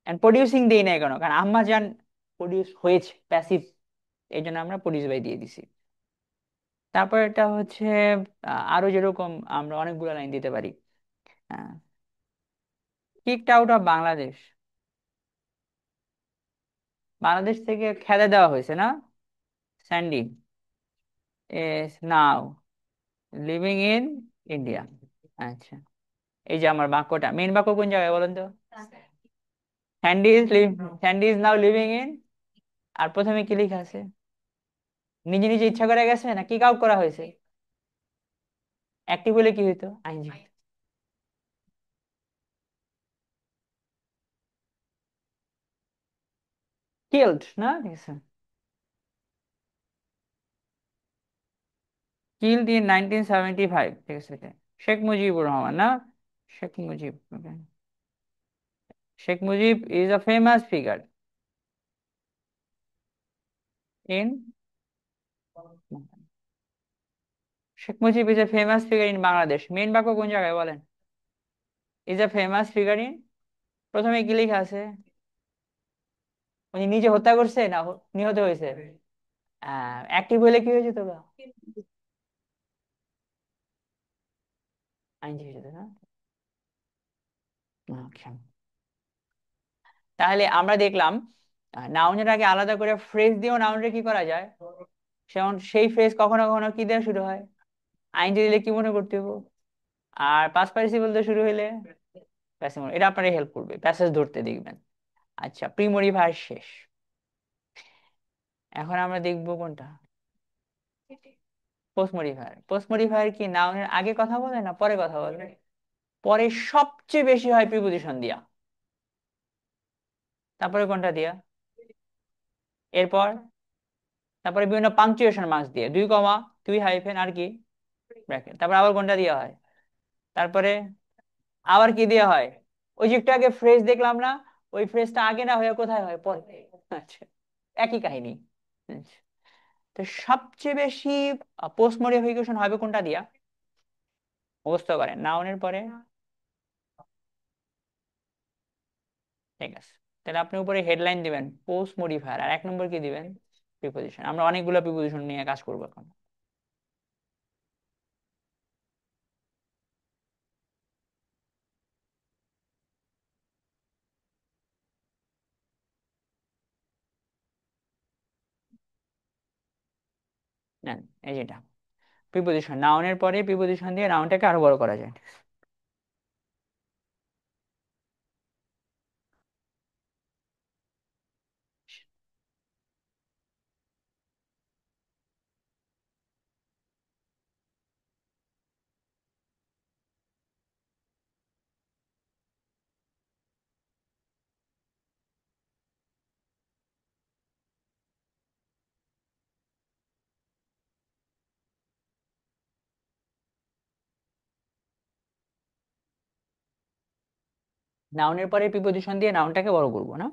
এন্ড প্রডিউসিং দেই নাই কেন? কারণ আমাজন প্রডিউস হয়েছে, প্যাসিভ, এই জন্য আমরা প্রডিউস বাই দিয়ে দিছি। তারপর এটা হচ্ছে আরো যেরকম আমরা অনেকগুলো লাইন দিতে পারি। Kicked out of Bangladesh, Bangladesh থেকে খেদে দেওয়া হয়েছে না? Sandy is now living in India. আচ্ছা, এই যে আমার বাক্যটা মেন বাক্য কোন জায়গায় বলেন তো? Sandy is Sandy is now living in, আর প্রথমে কি লেখা আছে? নিজে নিজে ইচ্ছা করে গেছে না কিক আউট করা হয়েছে? অ্যাক্টিভ হলে কি হইতো? আইনজীবী। কিল্ড না? ঠিক আছে। কিলড ইন 1975, ঠিক আছে এটা। শেখ মুজিবুর রহমান না? Sheikh Mujib, okay. Sheikh Mujib is a famous figure in, Sheikh Mujib is a famous figure in Bangladesh, main বাক্য কোন জায়গায় বলেন? Is a famous figure in, প্রথমে কি লেখা আছে? উনি নিজে হত্যা করছে না নিহত হয়েছে? অ্যাক্টিভ হইলে কি হয়েছে তো? আইনজীবী হয়েছে না? আচ্ছা, তাহলে আমরা দেখলাম নাউনের আগে আলাদা করে ফ্রেজ দিয়েও নাউনটা কি করা যায়। যেমন সেই ফ্রেজ কখনো কখনো কি দিয়ে শুরু হয়? আইনজীবী দিলে কি মনে করতে হবে? আর পাস্ট পার্টিসিপল দিয়ে শুরু হইলে প্যাসিভ মনে, এটা আপনার হেল্প করবে প্যাসেজ ধরতে, দেখবেন। আচ্ছা, প্রিমরিভার শেষ। এখন আমরা দেখবো কোনটা, পোস্ট মডিফায়ার। পোস্ট মডিফায়ার কি নাউনের আগে কথা বলে না পরে কথা বলে? পরে সবচেয়ে বেশি হয় প্রিপোজিশন দিয়া। তারপরে কোনটা দিয়া? এরপর, তারপরে বিভিন্ন পাংচুয়েশন মার্কস দিয়ে, 2 কমা, 2 হাইফেন, আর কি ব্র্যাকেট। তারপর আবার কোনটা দেওয়া হয়? তারপরে আবার কি দেওয়া হয়? ওই যে একটু আগে ফ্রেজ দেখলাম না, ওই ফ্রেজটা আগে না হয়ে কোথায় হয়? পরে। আচ্ছা, একই কাহিনী। আচ্ছা, তো সবচেয়ে বেশি পোস্ট মডিফিকেশন হবে কোনটা দিয়া? মুখস্থ করেন, নাউনের পরে। ঠিক আছে, তাহলে আপনি উপরে হেডলাইন দিবেন পোস্ট মডিফায়ার, আর 1 নম্বর কি দিবেন? প্রিপোজিশন। আমরা অনেকগুলো প্রিপোজিশন নিয়ে কাজ করবো এখন। নেন, এই যেটা প্রিপোজিশন, নাউনের পরে প্রিপোজিশন দিয়ে নাউনটাকে আরো বড় করা যায়। নাউনের পরে প্রিপোজিশন দিয়ে নাউনটাকে বড় করবো না?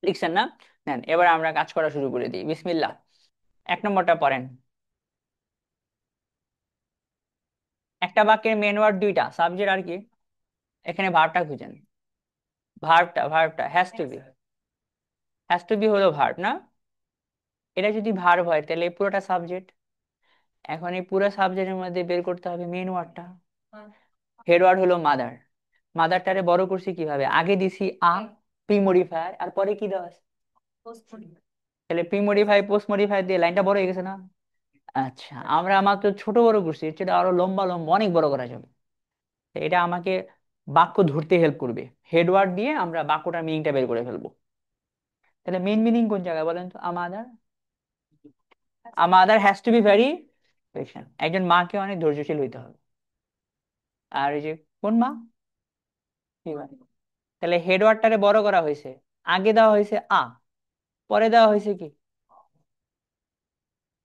লিখছেন না? নেন, এবার আমরা কাজ করা শুরু করে দিই, বিসমিল্লাহ। 1 নম্বরটা পড়েন। একটা বাক্যের মেন ওয়ার্ড দুইটা, সাবজেক্ট আর কি? এখানে ভার্বটা খুঁজেন। ভার্বটা হ্যাজ টু বি হলো ভার্ব না? এটা যদি ভার্ব হয় তাহলে এই পুরোটা সাবজেক্ট। এখন এই পুরো সাবজেক্টের মধ্যে বের করতে হবে মেন ওয়ার্ডটা। হেড ওয়ার্ড হলো মাদার। মাদারটারে বড় করছি কিভাবে? আগে দিছি প্রিমোডিফায়ার, আর পরে কি দেওয়া আছে? তাহলে প্রিমোডিফাই পোস্ট মডিফাই দিয়ে লাইনটা বড় হয়ে গেছে না? আচ্ছা, আমরা মাত্র ছোট বড় করছি, সেটা আরো লম্বা লম্বা অনেক বড় করা যাবে। তো এটা আমাকে বাক্য ধরতে হেল্প করবে। হেডওয়ার্ড দিয়ে আমরা বাক্যটার মিনিংটা বের করে ফেলবো। তাহলে মেন মিনিং কোন জায়গায় বলেন তো? আমাদের আমাদের has to be very patient, একজন মাকে অনেক ধৈর্যশীল হইতে হবে। আর এই যে কোন মা? কি মা? তাহলে হেড ওয়ার্ডটারে বড় করা হয়েছে। আগে দেওয়া হয়েছে পরে দেওয়া হয়েছে কি,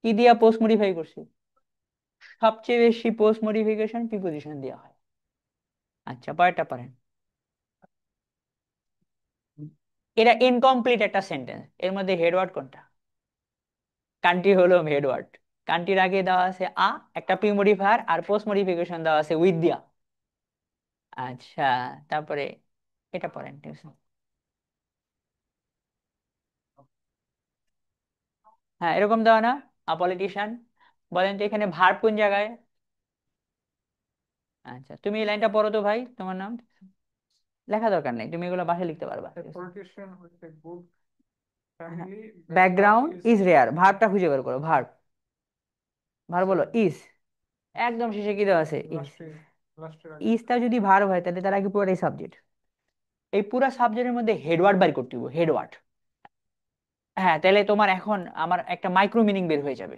কি দিয়া পোস্ট মডিফাই করছি? সবচেয়ে বেশি পোস্ট মডিফিকেশন প্রিপোজিশন দেওয়া হয়। আচ্ছা, পরেরটা পড়েন। এটা ইনকমপ্লিট একটা সেন্টেন্স, এর মধ্যে হেডওয়ার্ড কোনটা? কান্ট্রি হলো হেডওয়ার্ড। কান্ট্রির আগে দেওয়া আছে একটা প্রি মডিফায়ার, আর পোস্ট মডিফিকেশন দেওয়া আছে উইথ দিয়া। আচ্ছা, তারপরে এটা পড়েন, ঠিক আছে? হ্যাঁ, এরকম দেওয়া না, পলিটিশিয়ান। বলেন তো এখানে ভার্ব কোন জায়গায়? আচ্ছা, তুমি এই লাইনটা পড়ো তো ভাই, তোমার নাম। লেখা দরকার নেই, তুমি এগুলো বাসায় লিখতে পারবা। ব্যাকগ্রাউন্ড ইজ রেয়ার, ভার্বটা খুঁজে বের করো, ভার্ব। ভার্ব বলো ইজ। একদম শেষে কি দেওয়া আছে? ইজ। ইজটা যদি ভার্ব হয় তাহলে তার আগে পুরোটাই সাবজেক্ট। এই পুরো সাবজেক্টের মধ্যে হেডওয়ার্ড বাই করতে হবে, হেডওয়ার্ড। হ্যাঁ, তাহলে তোমার এখন আমার একটা মাইক্রো মিনিং বের হয়ে যাবে।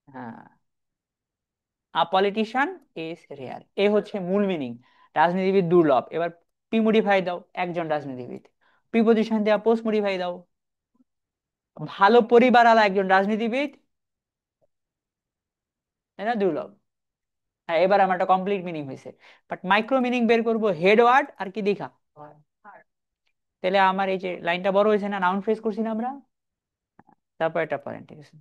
হ্যাঁ, আ পলিটিশিয়ান ইজ রেয়ার, এ হচ্ছে মূল মিনিং। রাজনীতিবিদ দুর্লভ। এবার প্রি মডিফাই দাও, একজন রাজনীতিবিদ। প্রিপোজিশন দেওয়া, পোস্ট মডিফাই দাও, ভালো পরিবার আলা একজন রাজনীতিবিদ, তাই না? দুর্লভ। হ্যাঁ, এবার আমার একটা কমপ্লিট মিনিং হয়েছে। বাট মাইক্রো মিনিং বের করবো হেড ওয়ার্ড আর কি দেখা। তাহলে আমার এই যে লাইনটা বড় হয়েছে না, নাউন ফ্রেজ করছি না আমরা। তারপর এটা পড়েন, ঠিক আছে?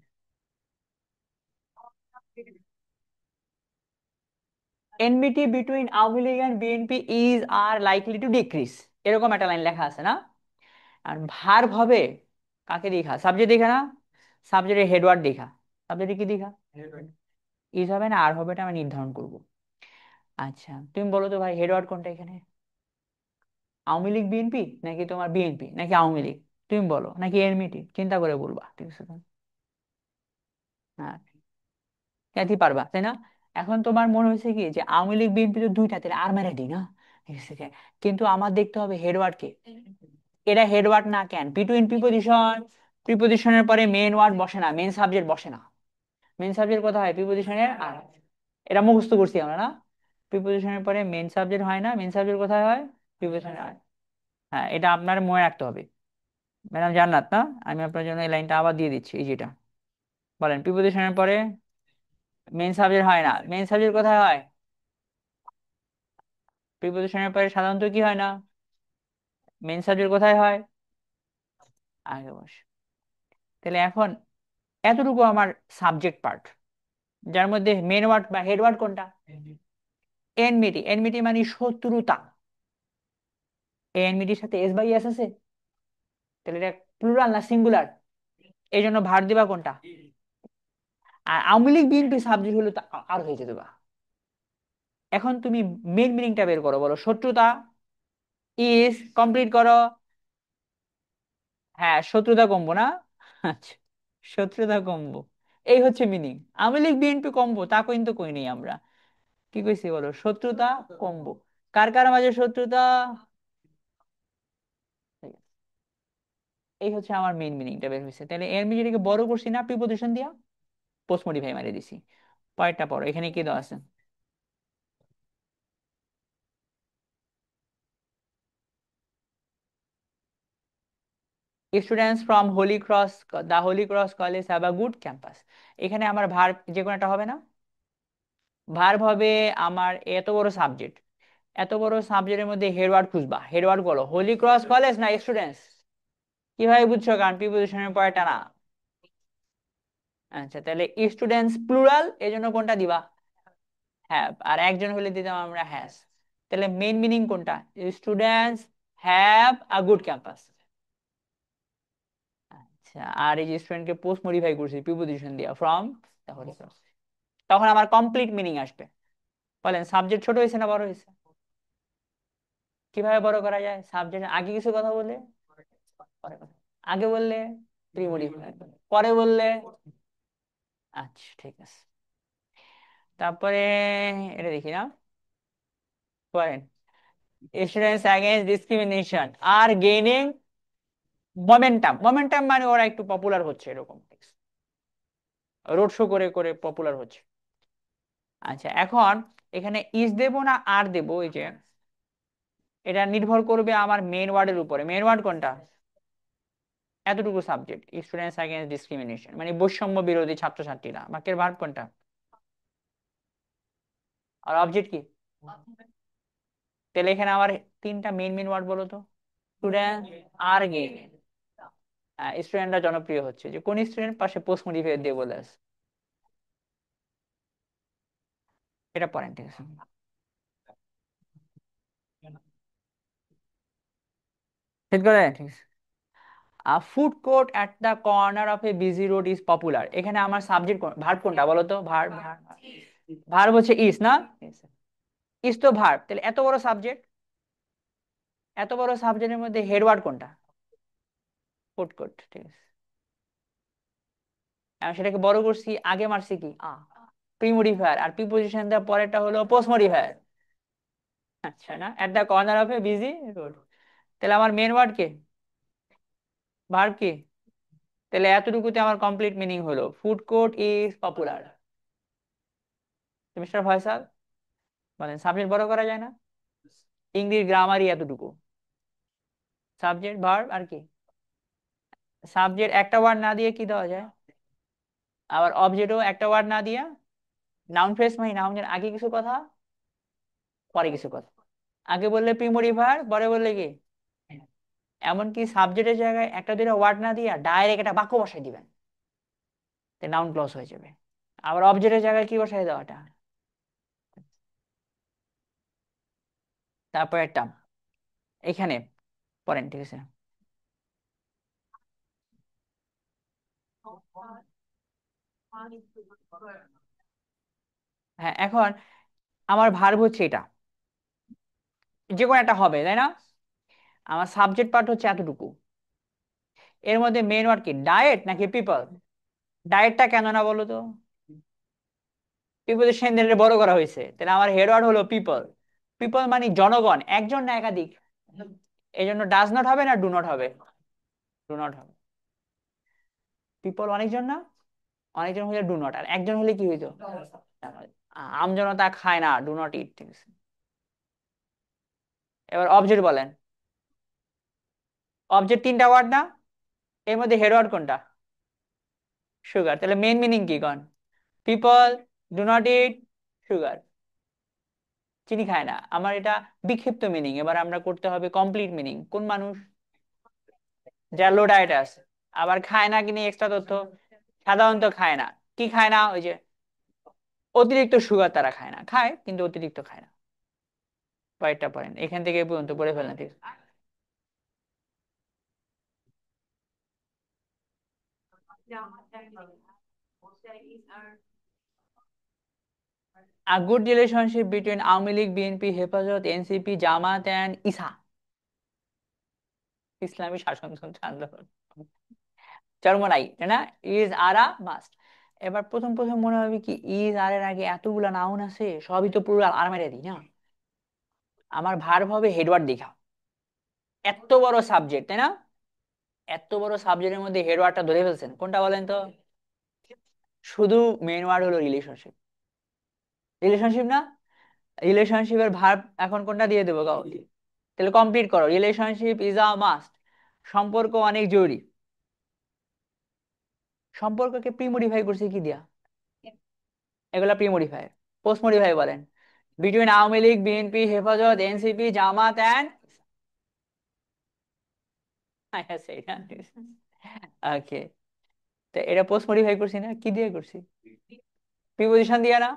Enmity between Awami League and BNP is are likely to decrease, এরকম একটা লাইন লেখা আছে না? আর ভার্ব হবে কাকে দেখা? সাবজেক্ট দেখা না? সাবজেক্টের হেডওয়ার্ড দেখা। সাবজেক্টে কি দেখা? ইজ হবে না আর হবে, এটা আমি নির্ধারণ করব। আচ্ছা, তুমি বলো তো ভাই, হেডওয়ার্ড কোনটা এখানে? আওয়ামী লীগ বিএনপি, নাকি তোমার বিএনপি, নাকি আওয়ামী লীগ? তুমি বলো, নাকি এনমিটি? চিন্তা করে বলবা, ঠিক আছে তো? হ্যাঁ, যাইতে পারবা, তাই না? এখন তোমার মনে হয়েছে কি যে আওয়ামী লীগ বিএনপি তো দুইটা, তাহলে আর মেরে দিই না, ঠিক আছে? কিন্তু আমার দেখতে হবে হেডওয়ার্ড কে। এটা হেডওয়ার্ড না কেন? Between preposition. প্রিপোজিশনের পরে মেন ওয়ার্ড বসে না, মেন সাবজেক্ট বসে না। মেন সাবজেক্ট কথা হয় প্রিপোজিশনের আর, এটা মুখস্থ করছি আমরা না? প্রিপোজিশনের পরে মেন সাবজেক্ট হয় না, মেন সাবজেক্ট কোথায় হয়? প্রিপোজিশনে হয়। হ্যাঁ, এটা আপনার মনে রাখতে হবে। ম্যাডাম জান্নাত না, আমি আপনার জন্য এই লাইনটা আবার দিয়ে দিচ্ছি, এই যেটা। বলেন, প্রিপোজিশনের পরে মেন সাবজেক্ট হয় না, মেন সাবজেক্ট কোথায় হয়? প্রিপোজিশনের পরে সাধারণত কি হয় না? মেন সাবজেক্ট কোথায় হয়? আগে বস। তাহলে এখন এতটুকু আমার সাবজেক্ট পার্ট, যার মধ্যে মেন ওয়ার্ড বা হেড ওয়ার্ড কোনটা? এনমিটি। এনমিটি মানে শত্রুতা। এই এনমিটির সাথে এস বাই এস আছে, তাহলে এটা প্লুরাল না সিঙ্গুলার? এই জন্য ভার দিবা কোনটা? আর আওয়ামী লীগ বিএনপি সাবজেক্ট হলো তো আর হয়ে যেতে বা। এখন তুমি মেন মিনিংটা বের করো, বলো শত্রুতা ইজ কমপ্লিট করো। হ্যাঁ, শত্রুতা কমবো না? আচ্ছা, শত্রুতা কমবো, এই হচ্ছে মিনিং। আওয়ামী লীগ বিএনপি কমবো তা কিন্তু কই নেই আমরা। কি কইছি বলো? শত্রুতা কমবো। কার কার মাঝে শত্রুতা? এই হচ্ছে আমার মেইন মিনিংটা বের হয়েছে। তাহলে এর মিনিংটাকে বড় করছি না প্রিপোজিশন দিয়া, পোস্ট মডিফাই মারিয়ে দিছি। পরেরটা পড়ো, এখানে কি দেওয়া আছে? Students from Holy Cross, the Holy Cross college have a good campus. এখানে আমার ভার্ব যে কোনো একটা হবে না? ভার্ব হবে আমার, এত বড় সাবজেক্ট, এত বড় সাবজেক্টের মধ্যে হেডওয়ার্ড খুঁজবা। হেডওয়ার্ড বলো হোলি ক্রস কলেজ না স্টুডেন্টস? কিভাবে বুঝছো? কারণ প্রিপোজিশনের পরেটা না। আচ্ছা, তাহলে স্টুডেন্টস প্লুরাল, এই জন্য কোনটা দিবা? হ্যাভ। আর একজন হলে দিতাম আমরা হ্যাজ। তাহলে মেইন মিনিং কোনটা? Students have a good campus. আচ্ছা, আর এই যে স্টুডেন্টকে পোস্ট মডিফাই করছি প্রিপোজিশন দিয়া ফ্রম, তাহলে তখন আমার কমপ্লিট মিনিং আসবে। বলেন, সাবজেক্ট ছোট হয়েছে না বড় হয়েছে? কিভাবে বড় করা যায়? সাবজেক্ট আগে কিছু কথা বলে পরে কথা, আগে বললে প্রি মডিফাই, পরে বললে। আচ্ছা, ঠিক আছে। তারপরে এটা দেখি না, পড়েন। স্টুডেন্টস এগেইনস্ট ডিসক্রিমিনেশন আর গেইনিং মোমেন্টাম। মোমেন্টাম মানে ওরা একটু পপুলার হচ্ছে, এরকম রোড শো করে করে পপুলার হচ্ছে। আচ্ছা, এখন এখানে ইজ দেব না আর দেব, এই যে এটা নির্ভর করবে আমার মেন ওয়ার্ডের উপরে। মেন ওয়ার্ড কোনটা? এতটুকু সাবজেক্ট, স্টুডেন্টস এগেইনস্ট ডিসক্রিমিনেশন, মানে বৈষম্য বিরোধী ছাত্রছাত্রীরা। বাক্যের ভার্ব কোনটা? আর অবজেক্ট কি? তাহলে এখানে আমার তিনটা মেন মেন ওয়ার্ড বলো তো। স্টুডেন্ট আর গেইন। স্টুডেন্টরা জনপ্রিয় হচ্ছে, যে কোন স্টুডেন্ট পাশে পোস্ট মডিফায়ার দিয়ে বলে আছে। এটা পয়েন্ট, ঠিক আছে। ঠিক করে, ঠিক আছে। Food court at the corner of A busy road is popular, এখানে আমার সাবজেক্ট ভার্ব কোনটা বলো তো? ভার্ব, ভার্ব হচ্ছে ইজ না? ইজ তো ভার্ব, তাহলে এত বড় সাবজেক্ট, এত বড় সাবজেক্টের মধ্যে হেড ওয়ার্ড কোনটা? ফুড কোর্ট, ঠিক আছে। আমি সেটাকে বড় করছি, আগে মারছি কি প্রিমোডিফায়ার, আর প্রিপোজিশন দেওয়ার পরেরটা হলো পোস্ট মডিফায়ার। আচ্ছা, না at the corner of A busy road, তাহলে আমার মেন ওয়ার্ড কে? ভার্ব কি? তাহলে এতটুকুতে আমার কমপ্লিট মিনিং হলো food court is popular. Mister Faisal বলেন, সাবজেক্ট বড় করা যায় না? ইংলিশ গ্রামারই এতটুকু, সাবজেক্ট ভার্ব আর কি। সাবজেক্ট একটা ওয়ার্ড না দিয়ে কি দেওয়া যায়? আবার অবজেক্টও একটা ওয়ার্ড না দিয়ে নাউন ফ্রেজ, মানে নাউনের আগে কিছু কথা, পরে কিছু কথা। আগে বললে প্রিমোডিফায়ার, পরে বললে কি? এমনকি সাবজেক্টের জায়গায় একটা দুইটা ওয়ার্ড না দিয়ে ডাইরেক্ট একটা বাক্য বসাই দিবেন, নাউন ক্লজ হয়ে যাবে। আবার অবজেক্টের জায়গায় কি বসাই দেওয়াটা? তারপর একটা এখানে পড়েন, ঠিক আছে। হ্যাঁ, এখন আমার ভার্ব হচ্ছে এটা, যে কোনো একটা হবে, তাই না? আমার সাবজেক্ট পার্ট হচ্ছে এতটুকু। এর মধ্যে মেন ওয়ার্ড কি, ডায়েট নাকি পিপল? ডায়েটটা কেন না বলো তো? পিপল সেন্টেন্সে বড় করা হয়েছে, তাহলে আমার হেড ওয়ার্ড হলো পিপল। পিপল মানে জনগণ, একজন না একাধিক। এই জন্য ডাজ নট হবে না ডু নট হবে? ডু নট হবে। পিপল অনেকজন না? অনেকজন হলে ডু নট, আর একজন হলে কি হইতো? আমজনতা খায় না, ডু নট ইট, ঠিক আছে। এবার অবজেক্ট বলেন। অবজেক্ট তিনটা ওয়ার্ড না? এর মধ্যে হেড ওয়ার্ড কোনটা? সুগার, তাহলে মেন মিনিং কি কন? People do not it sugar, চিনি খায় না। আমার এটা বিক্ষিপ্ত মিনিং, এবার আমরা করতে হবে কমপ্লিট মিনিং। কোন মানুষ? যার লো ডায়েট আছে। আবার খায় না কি নিয়ে এক্সট্রা তথ্য, সাধারণত খায় না। কি খায় না? ওই যে অতিরিক্ত সুগার তারা খায় না, খায় কিন্তু অতিরিক্ত খায় না। কয়েকটা পড়েন এখান থেকে এ পর্যন্ত পড়ে ফেলেন, ঠিক আছে? A good relationship between Awami League, BNP, হেফাজত, এনসিপি, জামাত এন্ড ইসা, ইসলামী শাসনতন্ত্র আন্দোলন, চরমোনাই, তাই না? Is Ara must. এবার প্রথম প্রথম মনে হবে কি, ইজ আর এর আগে এতগুলা নাউন আছে, সবই তো প্লুরাল, আর মেরে দিই না। আমার ভার্ব হবে হেডওয়ার্ড দেখা। এত বড় সাবজেক্ট, তাই না? এত বড় সাবজেক্টের মধ্যে হেডওয়ার্ডটা ধরে ফেলছেন, কোনটা বলেন তো? শুধু মেন ওয়ার্ড হলো রিলেশনশিপ। রিলেশনশিপ না? রিলেশনশিপের ভার্ব এখন কোনটা দিয়ে দেবো কাউ? তাহলে কমপ্লিট করো, রিলেশনশিপ ইজ আ মাস্ট। সম্পর্ক অনেক জরুরি। সম্পর্ককে প্রি মডিফাই করছে কি দিয়া? এগুলা প্রি মডিফাই। পোস্ট মডিফাই বলেন। বিটুইন আওয়ামী লীগ, বিএনপি, হেফাজত, এনসিপি, জামাত এন্ড ওকে। তো এটা পোস্ট মডিফাই করছি না, কি দিয়ে করছি? প্রিপজিশন দিয়া না?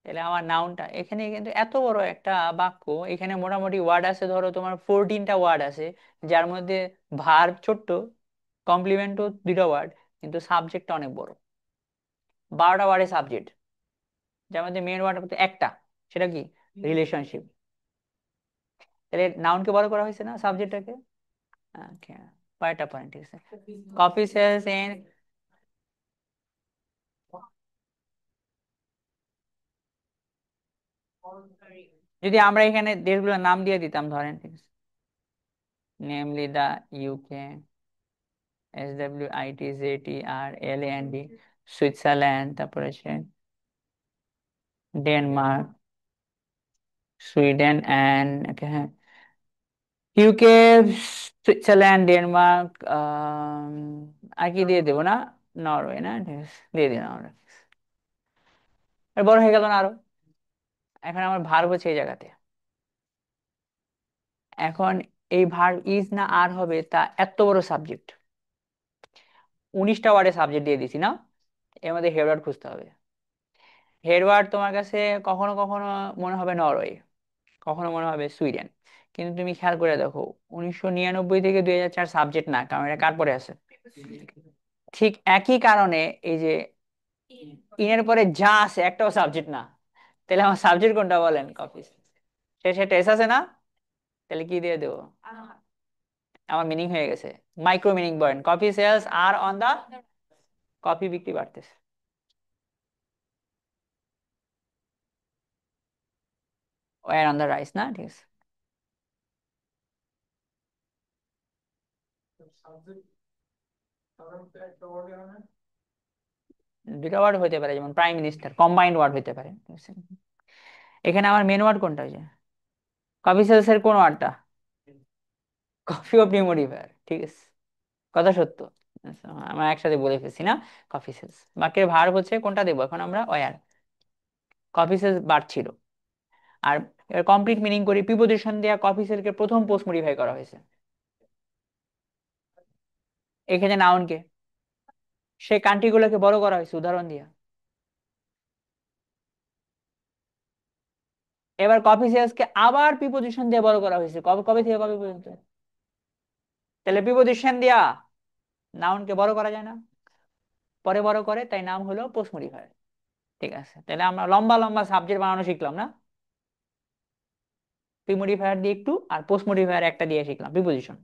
তাহলে আমার নাউনটা এখানে কিন্তু এত বড় একটা বাক্য, এখানে মোটামুটি ওয়ার্ড আছে ধরো তোমার 14টা ওয়ার্ড আছে, যার মধ্যে ভার্ব ছোট্ট, কমপ্লিমেন্টও দুইটা ওয়ার্ড, কিন্তু সাবজেক্টটা অনেক বড়। 12টা ওয়ার্ডের সাবজেক্ট, যার মধ্যে মেন ওয়ার্ড একটা, সেটা কি? রিলেশনশিপ। তাহলে নাউনকে বড় করা হয়েছে না সাবজেক্টটাকে? ওকে, কয়টা পয়েন্ট, ঠিক আছে। কপি সেলস ইন, যদি আমরা এখানে দেশগুলোর নাম দিয়ে দিতাম ধরেন, ঠিক আছে, নেমলি দা ইউকে, SWITZERLAND, সুইজারল্যান্ড, তারপরে আছে ডেনমার্ক, সুইডেন অ্যান্ড, হ্যাঁ, ইউকে, সুইজারল্যান্ড, ডেনমার্ক, আর কি দিয়ে দেবো না? নরওয়ে না, ঠিক আছে, দিয়ে দিলাম আমরা। আর বড় হয়ে গেল না আরো? এখন আমার ভার্ব হচ্ছে এই জায়গাতে। এখন এই ভার্ব ইজ না আর হবে, তা এত বড় সাবজেক্ট, 19টা ওয়ার্ডে সাবজেক্ট দিয়ে দিছি না? এর মধ্যে হেড ওয়ার্ড খুঁজতে হবে। হেড ওয়ার্ড তোমার কাছে কখনো কখনো মনে হবে নরওয়ে, কখনো মনে হবে সুইডেন। কিন্তু তুমি খেয়াল করে দেখো, 1999 থেকে 2004 সাবজেক্ট না, কারণ এটা কার পরে আছে? ঠিক একই কারণে এই যে ইনের পরে যা আছে একটাও সাবজেক্ট না। তাহলে আমার সাবজেক্ট কোনটা বলেন? কফি। সে টেস আছে না? তাহলে কি দিয়ে দেবো? আমার মিনিং হয়ে গেছে। Micro meaning point, coffee sales are on the, coffee বিক্রি বাড়তেছে, ওয়ার অন দা রাইস না, ঠিক আছে। দুটো ওয়ার্ড হতে পারে, যেমন প্রাইম মিনিস্টার, কম্বাইন্ড ওয়ার্ড হতে পারে, ঠিক আছে? এখানে আমার মেন ওয়ার্ড কোনটা হয়েছে? কফি সেলস এর কোন ওয়ার্ডটা? কফি অফ ডিমোডিফায়ার, ঠিক আছে, কথা সত্য। আচ্ছা, আমরা একসাথে বলে ফেলছি না? Coffee sales. বাক্যের ভার হচ্ছে কোনটা দেবো এখন আমরা? ওয়ার। কফি সেলস বাড়ছিল। আর এর কমপ্লিট মিনিং করি, প্রিপোজিশন দেয়া কফি সেলকে প্রথম পোস্ট মডিফাই করা হয়েছে। এখানে নাউনকে, সেই কান্ট্রি গুলোকে বড় করা হয়েছে উদাহরণ দিয়া। এবার কফি সেলসকে আবার প্রিপোজিশন দিয়ে বড় করা হয়েছে, কবে কবে থেকে কবে পর্যন্ত? তাহলে প্রিপোজিশন দিয়া নাউনকে বড় করা যায় না? পরে বড় করে, তাই নাম হলো পোস্ট মডিফায়ার। ঠিক আছে, তাহলে আমরা লম্বা লম্বা সাবজেক্ট বানানো শিখলাম না? প্রিমোডিফায়ার দিয়ে একটু, আর পোস্ট মডিফায়ার একটা দিয়ে শিখলাম, প্রিপোজিশন।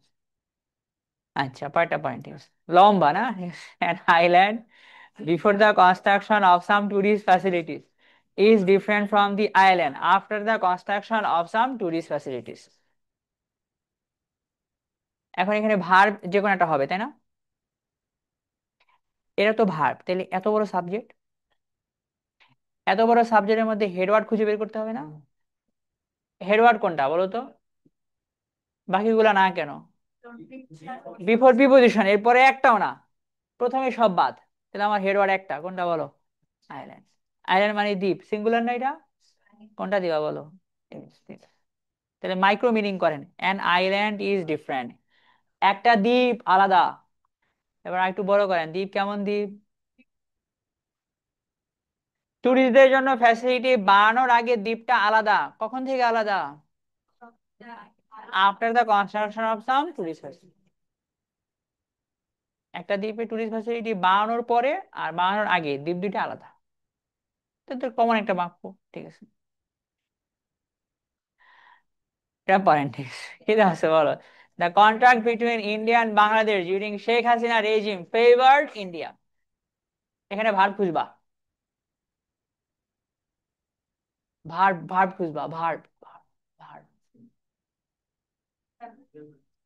আচ্ছা, পরেরটা পয়েন্ট লম্বা না? an island before the construction of some tourist facilities is different from the island after the construction of some tourist facilities. এখন এখানে ভার্ব যে কোনো একটা হবে, তাই না? এটা তো ভার্ব, তাহলে এত বড় সাবজেক্ট, এত বড় সাবজেক্টের মধ্যে হেডওয়ার্ড খুঁজে বের করতে হবে না? হেডওয়ার্ড কোনটা বলো তো? বাকিগুলা না কেন? বিফোর প্রিপোজিশন, এরপরে একটাও না, প্রথমে সব বাদ। তাহলে আমার হেডওয়ার্ড একটা, কোনটা বলো? আইল্যান্ড। আইল্যান্ড মানে দ্বীপ, সিঙ্গুলার না এটা? কোনটা দিবা বলো? Yes, দ্বীপ। তাহলে মাইক্রো মিনিং করেন, অ্যান আইল্যান্ড ইজ ডিফারেন্ট, একটা দ্বীপ আলাদা। এবার একটু বড় করেন, দ্বীপ কেমন দ্বীপ? ট্যুরিস্টদের জন্য ফ্যাসিলিটি বানানোর আগে দ্বীপটা আলাদা, কখন থেকে আলাদা? After the construction of some tourist facility. একটা দ্বীপে টুরিস্ট ফ্যাসিলিটি বানানোর পরে আর বানানোর আগে দ্বীপ দুইটা আলাদা। তো তো কমন একটা বাক্য, ঠিক আছে। এটা পয়েন্ট, ঠিক আছে, কি আছে বলো? The contract between India and Bangladesh during Sheikh Hasina regime favoured India. এখানে ভার্ব খুঁজবা, ভার্ব খুঁজবা, ভার্ব। ভার্ব,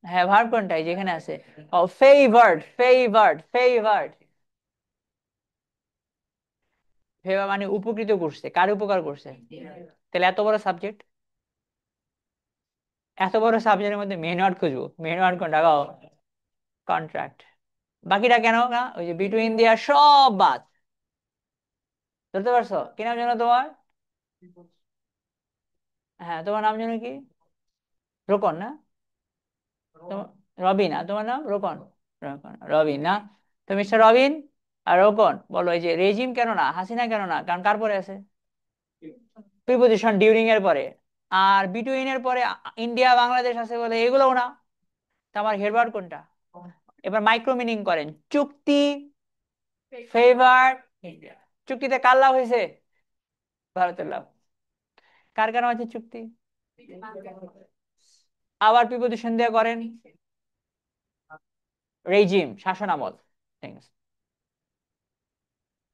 হ্যাঁ, ভার্ব কোনটাই যেখানে আছে? ও, ফেভার্ড, ফেভার্ড, ফেভার্ড। ফেভার মানে উপকৃত করছে, কার উপকার করছে? তাহলে এত বড় সাবজেক্ট, এত বড় সাবজেক্টের মধ্যে মেন ওয়ার্ড খুঁজবো, মেন ওয়ার্ড কোনটা গাও? কন্ট্রাক্ট। বাকিটা কেন না? ওই যে বিটুইন দিয়া সব বাদ। ধরতে পারছো কি নাম যেন তোমার? হ্যাঁ, তোমার নাম যেন কি? রোকন না? রবিন না, তোমার নাম রোকন? রোকন, রবিন না? তো মিস্টার রবিন আর রোকন বলো, এই যে রেজিম কেন না, হাসিনা কেন না, কারণ কার পরে আছে? প্রিপোজিশন ডিউরিং এর পরে। আর বিটুইন এর পরে ইন্ডিয়া বাংলাদেশ আছে বলে এগুলোও না। তা আমার হেডওয়ার্ড কোনটা? এবার মাইক্রো মিনিং করেন, চুক্তি, ফেভার, ইন্ডিয়া। চুক্তিতে কার লাভ হয়েছে? ভারতের লাভ। কার কারণ আছে চুক্তি? আবার প্রিপোজিশন দিয়ে করেন, রেজিম, শাসন আমল, ঠিক আছে।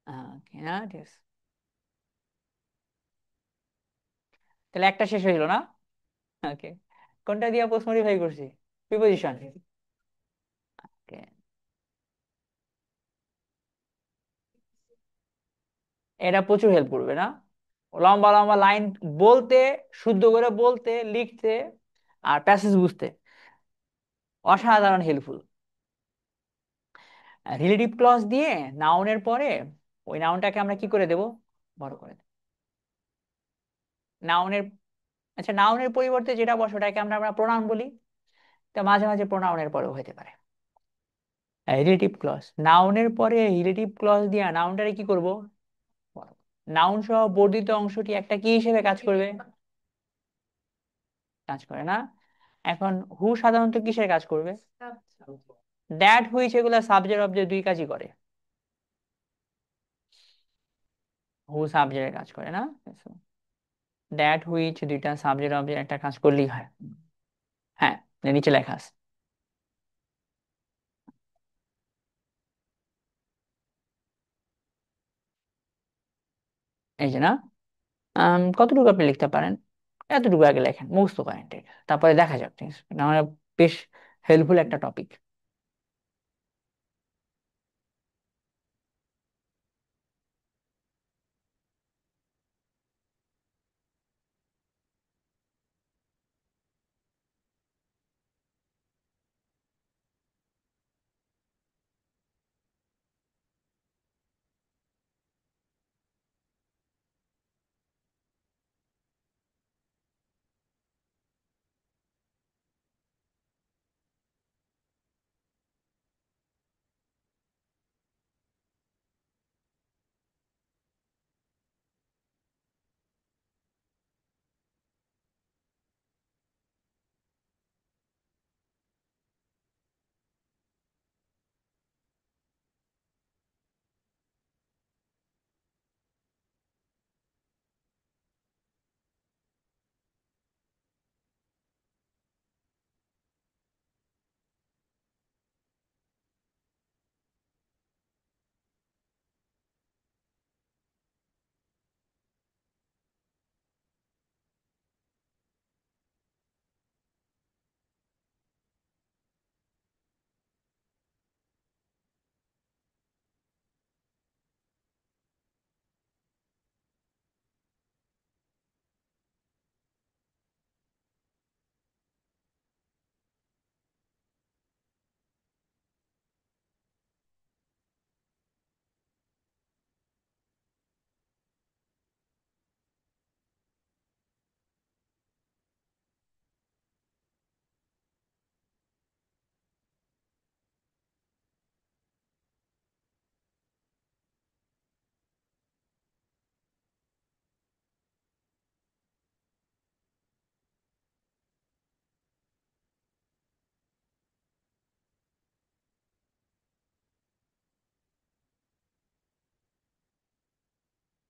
হ্যাঁ, ঠিক আছে। তাহলে একটা শেষ হইলো না? ওকে, কোনটা দিয়ে পোস্ট মডিফাই করছি? প্রিপোজিশন। ওকে, এটা প্রচুর হেল্প করবে না? লম্বা লম্বা লাইন বলতে, শুদ্ধ করে বলতে, লিখতে, আর প্যাসেজ বুঝতে অসাধারণ হেল্পফুল। রিলেটিভ ক্লজ দিয়ে নাউনের পরে ওই নাউনটাকে আমরা কি করে দেব, বড় করে দেব। নাউনের, আচ্ছা নাউনের পরিবর্তে যেটা বসে ওটাকে আমরা আমরা প্রোনাউন বলি। তা মাঝে মাঝে প্রোনাউনের পরেও হতে পারে। রিলেটিভ ক্লজ, নাউনের পরে রিলেটিভ ক্লজ দিয়ে নাউনটারে কি করব, নাউন সহ বর্ধিত অংশটি একটা কি হিসেবে কাজ করবে, কাজ করে না। এখন হু সাধারণত কিসের কাজ করবে, দ্যাট হুইচ, এগুলা সাবজেক্ট অবজেক্ট দুই কাজই করে। হু সাবজেক্টের কাজ করে না, দ্যাট হুইচ দুইটা সাবজেক্ট অবজেক্ট একটা কাজ করলেই হয়। হ্যাঁ, নিচে লেখা আছে। এই যে না, কতটুকু আপনি লিখতে পারেন, এতটুকু আগে লেখেন, মুখস্থ করেন, ঠিক আছে? তারপরে দেখা যাক, ঠিক আছে? না মানে বেশ হেল্পফুল একটা টপিক।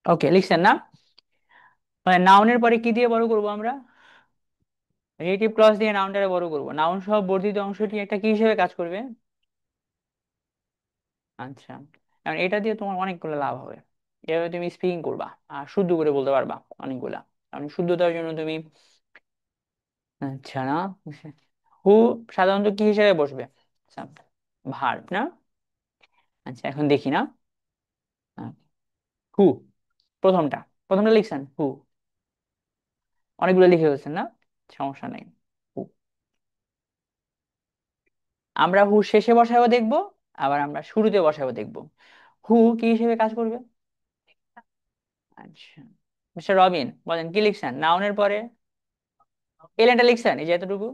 ওকে, লিখছেন না? মানে নাউনের পরে কি দিয়ে বড় করব আমরা, রিলেটিভ ক্লজ দিয়ে নাউনটারে বড় করব, নাউন সহ বর্ধিত অংশটি একটা কি হিসেবে কাজ করবে। আচ্ছা, কারণ এটা দিয়ে তোমার অনেকগুলো লাভ হবে। এভাবে তুমি স্পিকিং করবা আর শুদ্ধ করে বলতে পারবা অনেকগুলা। কারণ শুদ্ধতার জন্য তুমি, আচ্ছা না, হু সাধারণত কি হিসেবে বসবে, ভার্ব না। আচ্ছা এখন দেখি না, হু, প্রথমটা, প্রথমটা লিখছেন হু, অনেকগুলো লিখে ফেলছেন না, সমস্যা নেই। হু, আমরা হু শেষে বসাবো দেখবো, আবার আমরা শুরুতে বসাবো দেখবো। হু কি হিসেবে কাজ করবে। আচ্ছা, মিস্টার রবিন বলেন কি লিখছেন নাউনের পরে, এই লাইনটা লিখছেন, এই যে এতটুকু,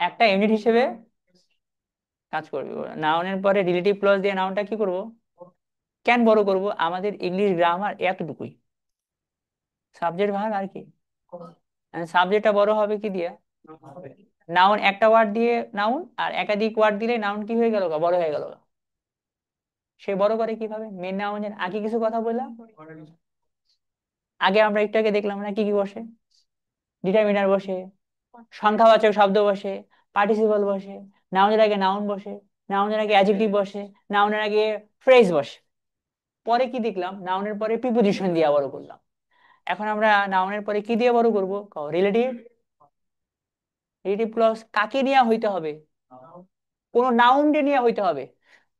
একটা ইউনিট হিসেবে কাজ করবে। নাউনের পরে রিলেটিভ ক্লজ দিয়ে নাউনটা কি করব, কেন বড় করব, আমাদের ইংলিশ গ্রামার এতটুকুই, সাবজেক্ট ভাগ আর কি। সাবজেক্টটা বড় হবে কি দিয়ে, নাউন একটা ওয়ার্ড দিয়ে নাউন, আর একাধিক ওয়ার্ড দিলে নাউন কি হয়ে গেল, বড় হয়ে গেল। সে বড় করে কিভাবে, মেন নাউনের আগে কিছু কথা বললাম, আগে আমরা একটু আগে দেখলাম না কি কি বসে, ডিটারমিনার বসে, সংখ্যাবাচক শব্দ বসে, পার্টিসিপল বসে, নাউনের আগে নাউন বসে, নাউনের আগে অ্যাডজেক্টিভ বসে, নাউনের আগে ফ্রেজ বসে। পরে কি দেখলাম, নাউনের পরে প্রিপোজিশন দিয়ে বড় করলাম। এখন আমরা নাউনের পরে কি দিয়ে বড় করবো, রিলেটিভ, রিলেটিভ ক্লজ কাকে নিয়ে হইতে হবে, কোন নাউন নিয়ে হইতে হবে।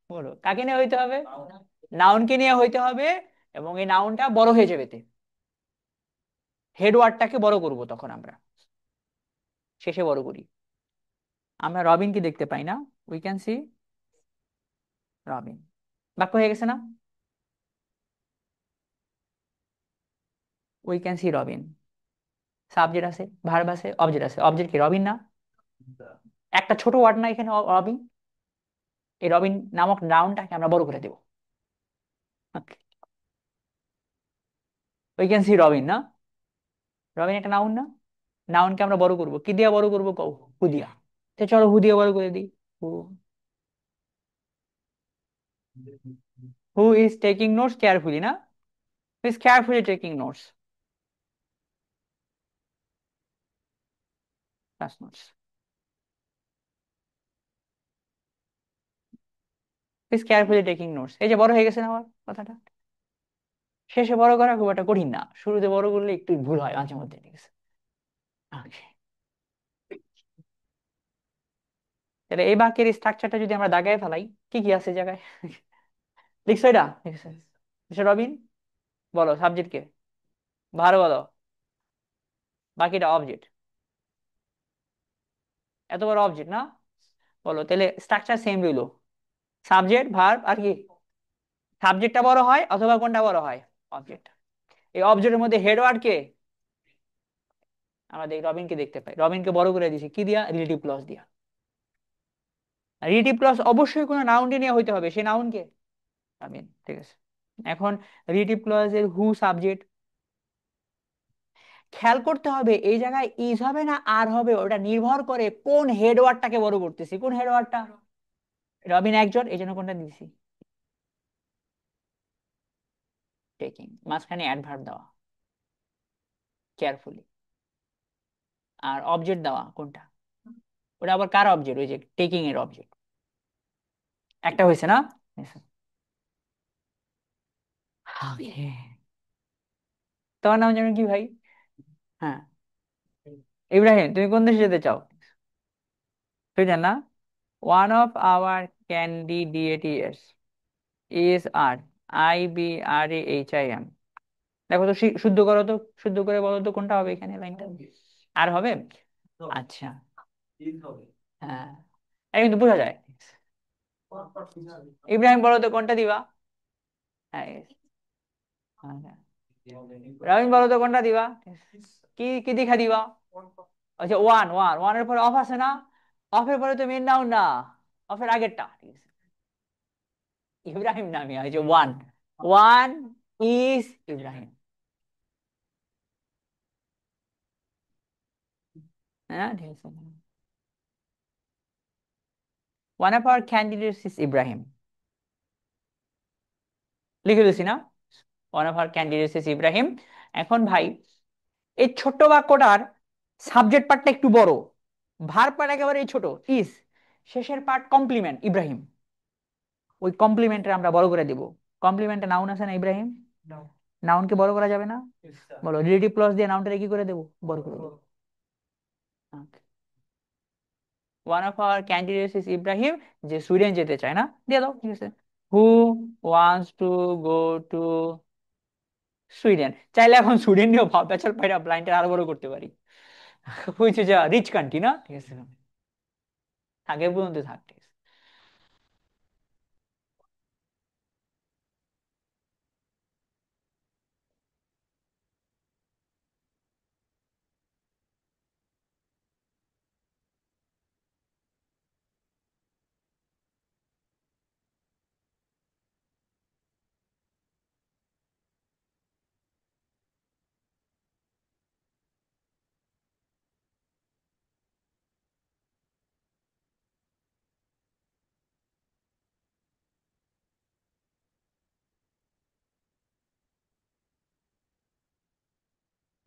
বলো কাকে নিয়ে হইতে হবে, নাউনকে নিয়ে হইতে হবে, এবং এই নাউনটা বড় হয়ে যাবে। হেড ওয়ার্ডটাকে বড় করব তখন আমরা, শেষে বড় করি। আমরা রবিনকে দেখতে পাই না, উই ক্যান সি রবিন। বাক্য হয়ে গেছে না? We can see Robin. Subject আছে, ভার্ব আছে, অবজেক্ট আছে। অবজেক্ট কি? রবিন না? একটা ছোট ওয়ার্ড না এখানে রবিন? এই রবিন নামক নাউনটাকে আমরা বড় করে দেব। উই ক্যান সি রবিন না? রবিন একটা নাউন না? নাউনকে আমরা বড় করব, কি দিয়ে বড় করবো কও? হু দিয়া। তো চলো হু দিয়ে বড় করে দিই। Who, who is taking notes carefully না? Who is carefully taking notes, class notes. Who is carefully taking notes, এই যে বড় হয়ে গেছে না আমার কথাটা? শেষে বড় করা খুব একটা কঠিন না, শুরুতে বড় করলে একটু ভুল হয় মাঝে মধ্যে, ঠিক আছে? Okay. তাহলে এই বাক্যের স্ট্রাকচারটা যদি আমরা দাগায় ফেলাই, কি কি আছে জায়গায়? লিখছো এটা? লিখছো? লিখছো রবিন? বলো সাবজেক্ট কে, ভার বলো, বাকিটা অবজেক্ট। এত বড় অবজেক্ট না? বলো তাহলে স্ট্রাকচার সেম রইলো, সাবজেক্ট ভার্ব আর কি? সাবজেক্টটা বড় হয় অথবা কোনটা বড় হয়? অবজেক্ট। এই অবজেক্টের মধ্যে হেড ওয়ার্ড কে? আমরা রবিনকে দেখতে পাই, রবিনকে বড় করে দিয়েছি কি দিয়া? রিলেটিভ ক্লজ দিয়া। রিলেটিভ ক্লজ অবশ্যই কোনো নাউনকে নিয়ে হইতে হবে, সেই নাউনকে রবিন, ঠিক আছে। এখন রিলেটিভ ক্লজের হু সাবজেক্ট, খেয়াল করতে হবে এই জায়গায় ইজ হবে না আর হবে, ওটা নির্ভর করে কোন হেড ওয়ার্ডটাকে বড় করতেছি। কোন হেড ওয়ার্ডটা? রবিন একজন, এই জন্য কোনটা দিয়েছি? টেকিং, মাঝখানে অ্যাডভার্ব দেওয়া কেয়ারফুলি, আর অবজেক্ট দেওয়া কোনটা? ওটা আবার কার অবজেক্ট? ওই যে টেকিং এর অবজেক্ট। একটা হয়েছে না? Okay. তোমার নাম যেন কি ভাই? হ্যাঁ, ইব্রাহিম, তুমি কোন দেশে যেতে চাও? সুইডেন না? One of our candidates is are, IBRAHIM। দেখো তো শুদ্ধ করো তো, শুদ্ধ করে বলো তো কোনটা হবে এখানে লাইনটা? আর হবে? আচ্ছা, হ্যাঁ, এটা কিন্তু বোঝা যায়। ইব্রাহিম বলো তো কোনটা দিবা? হ্যাঁ, আচ্ছা। রবিন বলো তো কোনটা দিবা? কি কি দেখা দিবা? আচ্ছা, ওয়ান ওয়ান ওয়ানের পরে অফ আছে না? অফের পরে তো মেন নাউন না, অফের আগেরটা, ঠিক আছে? ইব্রাহিম নামে হয়েছে ওয়ান, ওয়ান ইজ ইব্রাহিম। হ্যাঁ, ঠিক আছে। One of our candidates is Ibrahim, লিখে দিছি না? One of our candidates is Ibrahim. এখন ভাই, এই ছোট্ট বাক্যটার সাবজেক্ট পার্টটা একটু বড়, ভার পার্ট একেবারে এই ছোট, ইজ, শেষের পার্ট কমপ্লিমেন্ট ইব্রাহিম। ওই কমপ্লিমেন্টে আমরা বড় করে দিব। কমপ্লিমেন্টে নাউন আছে না ইব্রাহিম? নাউনকে বড় করা যাবে না? বলো রিলেটিভ ক্লজ দিয়ে নাউনটাকে কি করে দেবো? বড় করে দেবো। One of our candidates is Ibrahim, যে সুইডেন যেতে চায় না, দিয়ে দাও, ঠিক আছে। হু wants to go to Sweden, চাইলে এখন সুইডেন নিয়েও ভাব পেছাল পাইরা ব্লাইন্ডটা আরো বড় করতে পারি। হয়েছে যা রিচ কান্ট্রি না, ঠিক আছে, আগে পর্যন্ত থাক, ঠিক আছে।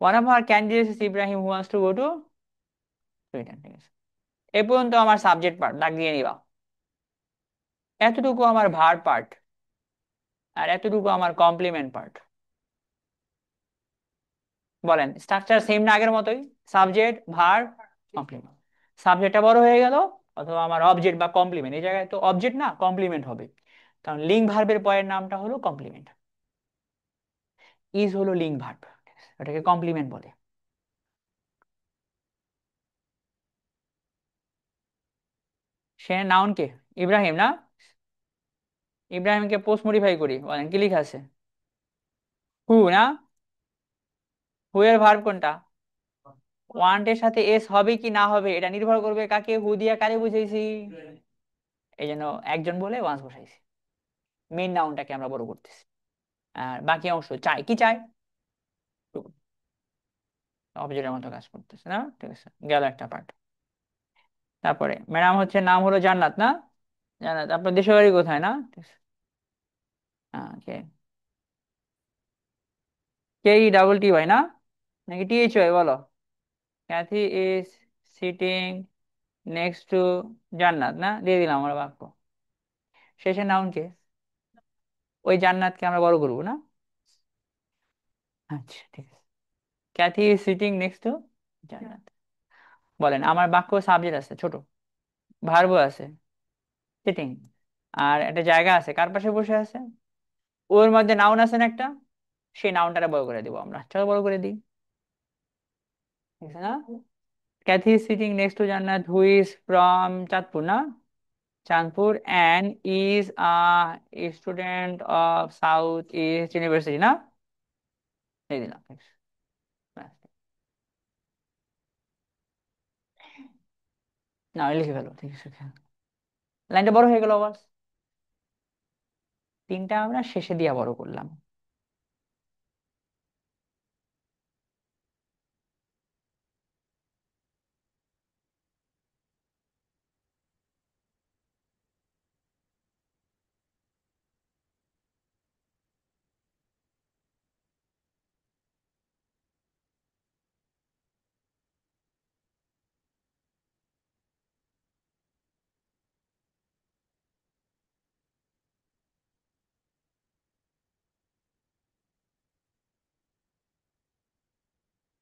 One of our candidates is Ibrahim who wants to go to Sweden, ঠিক আছে। এ পর্যন্ত আমার সাবজেক্ট পার্ট, দাগ দিয়ে নিবা। এতটুকু আমার ভার পার্ট, আর এতটুকু আমার কমপ্লিমেন্ট পার্ট। বলেন স্ট্রাকচার সেম না আগের মতোই? সাবজেক্ট ভার কমপ্লিমেন্ট। সাবজেক্টটা বড় হয়ে গেল, অথবা আমার অবজেক্ট বা কমপ্লিমেন্ট, এই জায়গায় তো অবজেক্ট না কমপ্লিমেন্ট হবে। কারণ লিঙ্ক ভার্বের পরের নামটা হলো কমপ্লিমেন্ট। ইজ হলো লিঙ্ক ভার্ব, ওটাকে কমপ্লিমেন্ট বলে। সে নাউন কে? ইব্রাহিম না? ইব্রাহিমকে পোস্ট মডিফাই করি, বলেন কি লেখা আছে? হু না? হু এর ভার্ব কোনটা? ওয়ান্ট এর সাথে এস হবে কি না হবে এটা নির্ভর করবে কাকে, হু দিয়া কারে বুঝাইছি। এই জন্য একজন বলে ওয়ান্স বসাইছি, মেইন নাউনটাকে আমরা বড় করতেছি। আর বাকি অংশ চাই কি চাই, অবজেক্টের মতো কাজ করতেছে না, ঠিক আছে, গেল একটা পার্ট। তারপরে ম্যাডাম হচ্ছে নাম হলো জান্নাত না? জান্নাত, আপনার দেশের বাড়ি কোথায় না? ঠিক আছে। কে, কে ই ডাবল টি ভাই না, নাকি টি এইচ ওয়াই বলো? Kathy is sitting next to Jannat না, দিয়ে দিলাম আমরা বাক্য। শেষে নাউন কে? ওই জান্নাতকে আমরা বড় করবো না? আচ্ছা ঠিক আছে। Kathy is sitting next to Jannat. বলেন আমার বাক্য সাবজেক্ট আছে ছোট, ভার্বও আছে সিটিং, আর একটা জায়গা আছে, কার পাশে বসে আছে? ওর মধ্যে নাউন আছে না একটা, সেই নাউনটা বড় করে দিব আমরা, চলো বড় করে দিই, ঠিক আছে না? Kathy is sitting next to Jannat who is from Chandpur না, Chandpur, and is a student of South East University না, এই দিলাম। ব্যাস। না লিখে ফেলো, ঠিক আছে, লাইনটা বড় হয়ে গেল আবার। তিনটা আমরা শেষে দিয়া বড় করলাম।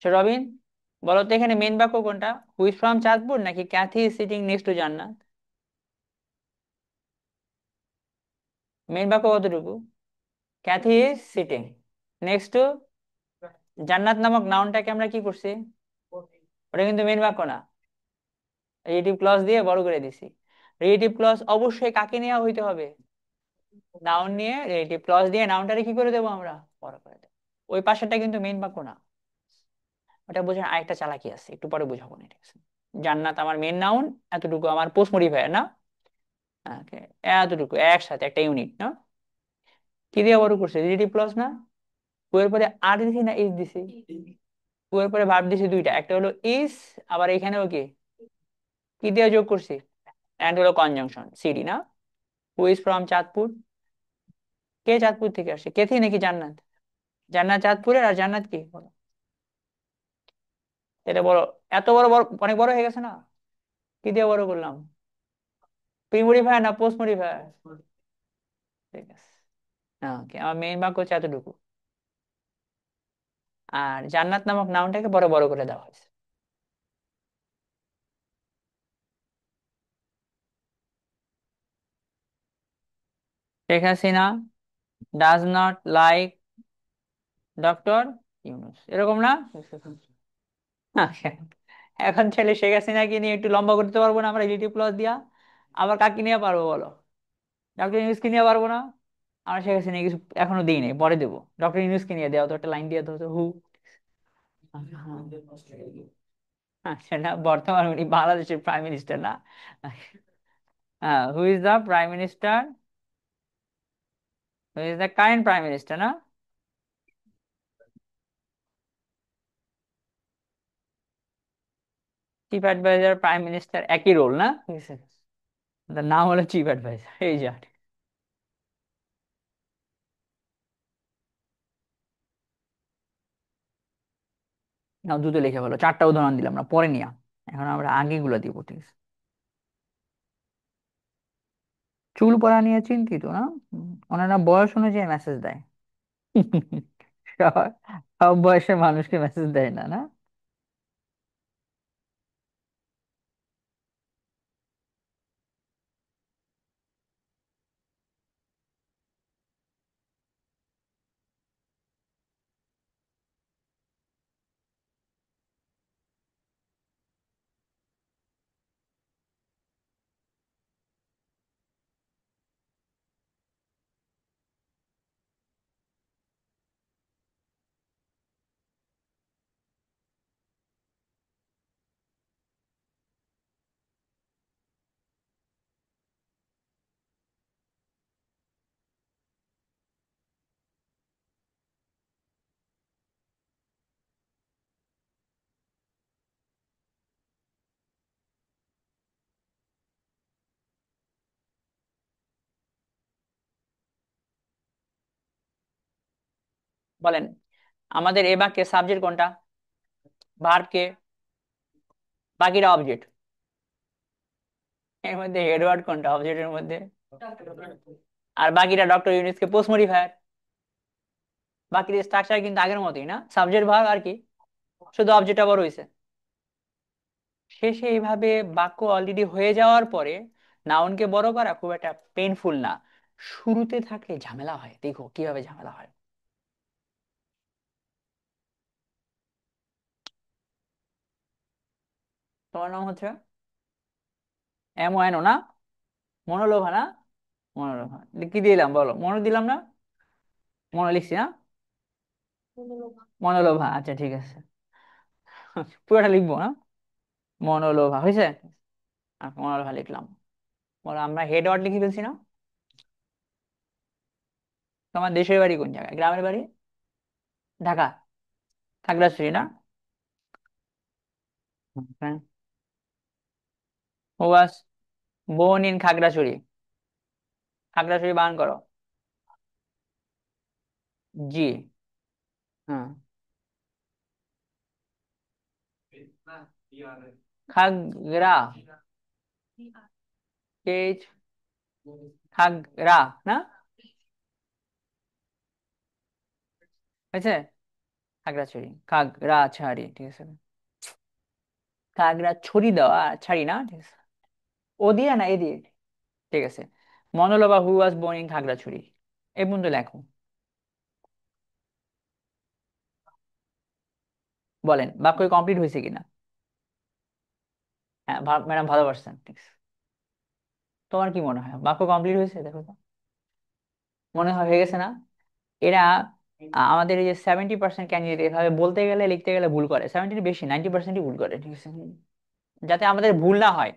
রবিন, বলো তো এখানে মেন বাক্য কোনটা, হুইজ ফ্রম চাঁদপুর নাকি Kathy is sitting next to Jannat? Main বাক্য কতটুকু? Kathy is sitting next to Jannat নামক নাউনটাকে আমরা কি করছি, ওটা কিন্তু মেন বাক্য না, রিলেটিভ ক্লজ দিয়ে বড় করে দিছি। রিলেটিভ ক্লজ অবশ্যই কাকে নিয়ে হইতে হবে, নাউন নিয়ে রিলেটিভ ক্লজ দিয়ে নাউনটারে কি করে দেবো আমরা, বড় করে দেবো। ওই পাশেরটা কিন্তু মেইন বাক্য না, ওটা বোঝার আরেকটা চালাকি আছে, একটু পরে বুঝাবো না, ঠিক আছে? জান্নাত আমার মেন নাউন, এতটুকু আমার পোস্ট মডিফায়ার না, ওকে, এতটুকু একসাথে একটা ইউনিট না, কি দিয়ে বড় করছে, রিলেটিভ ক্লজ না? ওর পরে আর দিছি না ইজ দিছি? ওর পরে ভার্ব দিছি দুইটা, একটা হলো ইজ, আবার এখানেও কি, কি দিয়ে যোগ করছি, এন্ড হলো কনজাংশন সিডি না। হু ইজ ফ্রম চাঁদপুর, কে চাঁদপুর থেকে আসে, কেথি নাকি জান্নাত? জান্নাত চাঁদপুরের, আর জান্নাত কি বলো, এটা বড়, এত বড় বড় অনেক বড় হয়ে গেছে না, কি দিয়ে বড় করলাম, প্রি মডিফায়ার না পোস্ট মডিফায়ার? ঠিক আছে, ওকে, আমার মেইন বাক্য হচ্ছে এতটুকু, আর জান্নাত নামক নামটাকে বড় বড় করে দেওয়া হয়েছে। Sheikh Hasina does not like doctor Yunus, এরকম না? আচ্ছা, এখন ছেলে শেখ হাসিনাকে নিয়ে একটু লম্বা করতে পারবো না আমরা রিলেটিভ ক্লজ দিয়া? আবার কাকে নিয়ে পারবো বলো, ডক্টর ইউনূসকে নিয়ে পারবো না? আমরা শেখ হাসিনা কিছু এখনো দিই নাই, পরে দেবো। ডক্টর ইউনূসকে নিয়ে দেওয়া তো, একটা লাইন দিয়ে দাও তো, হু। সেটা বর্তমান, উনি বাংলাদেশের প্রাইম মিনিস্টার না? হ্যাঁ, who is the prime minister, who is the current prime minister না? চিফ অ্যাডভাইজার প্রাইম মিনিস্টার একই রোল না, ঠিক আছে, তার নাম হলো চিফ অ্যাডভাইজার, এই যা। নাও দুটো লিখে ফেলো, চারটা উদাহরণ দিলাম না, পরে নিয়া, এখন আমরা আগে গুলো দিব, ঠিক আছে? চুল পড়া নিয়ে চিন্তিত না? ওনারা বয়স অনুযায়ী মেসেজ দেয়। সব সব বয়সের মানুষকে মেসেজ দেয় না, না? বলেন, আমাদের এ বাক্যে সাবজেক্ট কোনটা? ভার্ব কে, বাকিরা অবজেক্ট। এর মধ্যে হেডওয়ার্ড কোনটা অবজেক্টের মধ্যে? আর বাকিটা ডক্টর ইউনিসকে পোস্ট মডিফায়ার। বাকি স্ট্রাকচার কিন্তু আগের মতোই না, সাবজেক্ট ভার্ব আর কি, শুধু অবজেক্টটা বড় হয়েছে। শেষে এইভাবে বাক্য অলরেডি হয়ে যাওয়ার পরে নাউনকে বড় করা খুব একটা পেইনফুল না। শুরুতে থাকলে ঝামেলা হয়, দেখো কিভাবে ঝামেলা হয়। তোমার নাম হচ্ছে এমওএনও না? মনোলোভা না? মনোলোভা। কি দিলাম বলো, মনো দিলাম না? মনো লিখছি না? মনোলোভা, আচ্ছা ঠিক আছে। পুরোটা লিখবো না? মনোলোভা হয়েছে। মনোলোভা লিখলাম। বলো, আমরা হেড ওয়ার্ড লিখে ফেলছি না? তোমার দেশের বাড়ি কোন জায়গায়, গ্রামের বাড়ি? ঢাকা, খাগড়াছড়ি না? Who was born in Khagrachari. Khagrachari বানান করো। জি। হ্যাঁ। খাগড়া, এইচ, খাগড়া না? হয়েছে। খাগড়াছড়ি, খাগড়াছড়ি, ঠিক আছে। খাগড়াছড়ি দেওয়া ছাড়ি না, ঠিক আছে। ও দিয়ে না এ দিয়ে, ঠিক আছে। মনোলোভা who was born in Khagrachari, এই পর্যন্ত লেখো। বলেন বাক্য কমপ্লিট হয়েছে কিনা? হ্যাঁ, ম্যাডাম ভালো পারছেন, ঠিক আছে। তোমার কি মনে হয় বাক্য কমপ্লিট হয়েছে, দেখো তো। মনে হয় হয়ে গেছে না? এরা আমাদের এই যে 70% ক্যান্ডিডেট এভাবে বলতে গেলে লিখতে গেলে ভুল করে, 70 বেশি, 90%ই ভুল করে, ঠিক আছে। যাতে আমাদের ভুল না হয়,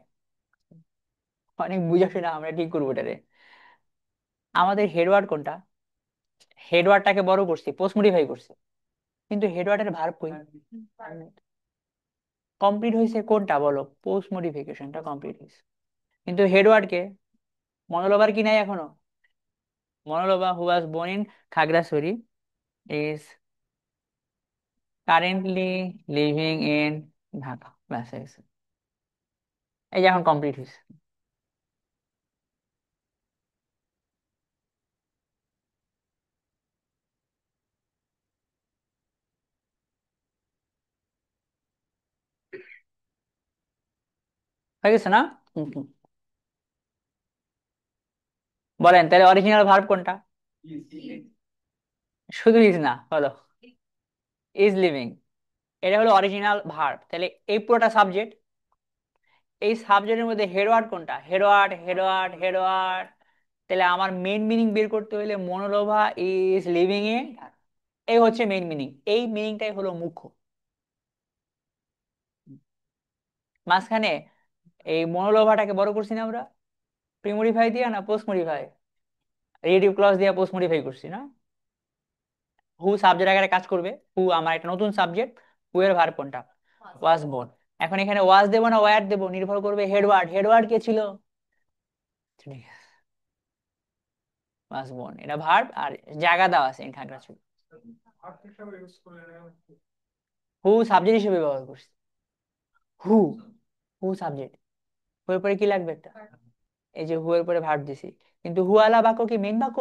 অনেক বুঝে শুনে আমরা ঠিক করবো এটারে। আমাদের হেডওয়ার্ড কোনটা? হেডওয়ার্ডটাকে বড় করছি, পোস্ট মডিফাই করছি, কিন্তু হেডওয়ার্ডের ভার্ব কই? কমপ্লিট হয়েছে কোনটা বলো? পোস্ট মডিফিকেশনটা কমপ্লিট হয়েছে, কিন্তু হেডওয়ার্ডকে মনোলোভার কি নাই এখনো? Monolova who was born in Khagrachari is currently living in Dhaka, ব্যাস হয়ে গেছে। এই যে এখন কমপ্লিট হয়েছে। হয়ে গেছে না? হুম, হুম। বলেন তাহলে অরিজিনাল ভার্ব কোনটা? শুধু ইজ না, বলো। ইজ লিভিং, এটা হলো অরিজিনাল ভার্ব, তাহলে এই পুরোটা সাবজেক্ট। এই সাবজেক্টের মধ্যে হেডওয়ার্ড কোনটা? Headward, headward, headward. তাহলে আমার মেইন মিনিং বের করতে হলে মনোলোভা ইজ লিভিং এ, এই হচ্ছে মেইন মিনিং, এই মিনিংটাই হলো মুখ্য। মাঝখানে এই মনোলোভাটাকে বড় করছি না আমরা, প্রিমোডিফাই দিয়া না পোস্ট মডিফাই, রিলেটিভ ক্লজ দিয়া পোস্ট মডিফাই করছি না? হু সাবজেক্ট আকারে কাজ করবে, হু আমার একটা নতুন সাবজেক্ট, হু এর ভার্ব কোনটা? Was born. এখন এখানে ওয়াজ দেবো না ওয়্যার দেবো নির্ভর করবে হেডওয়ার্ড, হেডওয়ার্ড কে ছিল? ঠিক আছে, ওয়াজ বোর্ন এটা ভার্ব, আর জায়গা দেওয়া আছে in খাগড়াছড়ি। হু সাবজেক্ট হিসেবে ব্যবহার করছি। হু, হু সাবজেক্ট, হু এর পরে কি লাগবে একটা? এই যে হু এর পরে ভার্ব দিছি, কিন্তু হু আলা বাক্য কি মেইন বাক্য?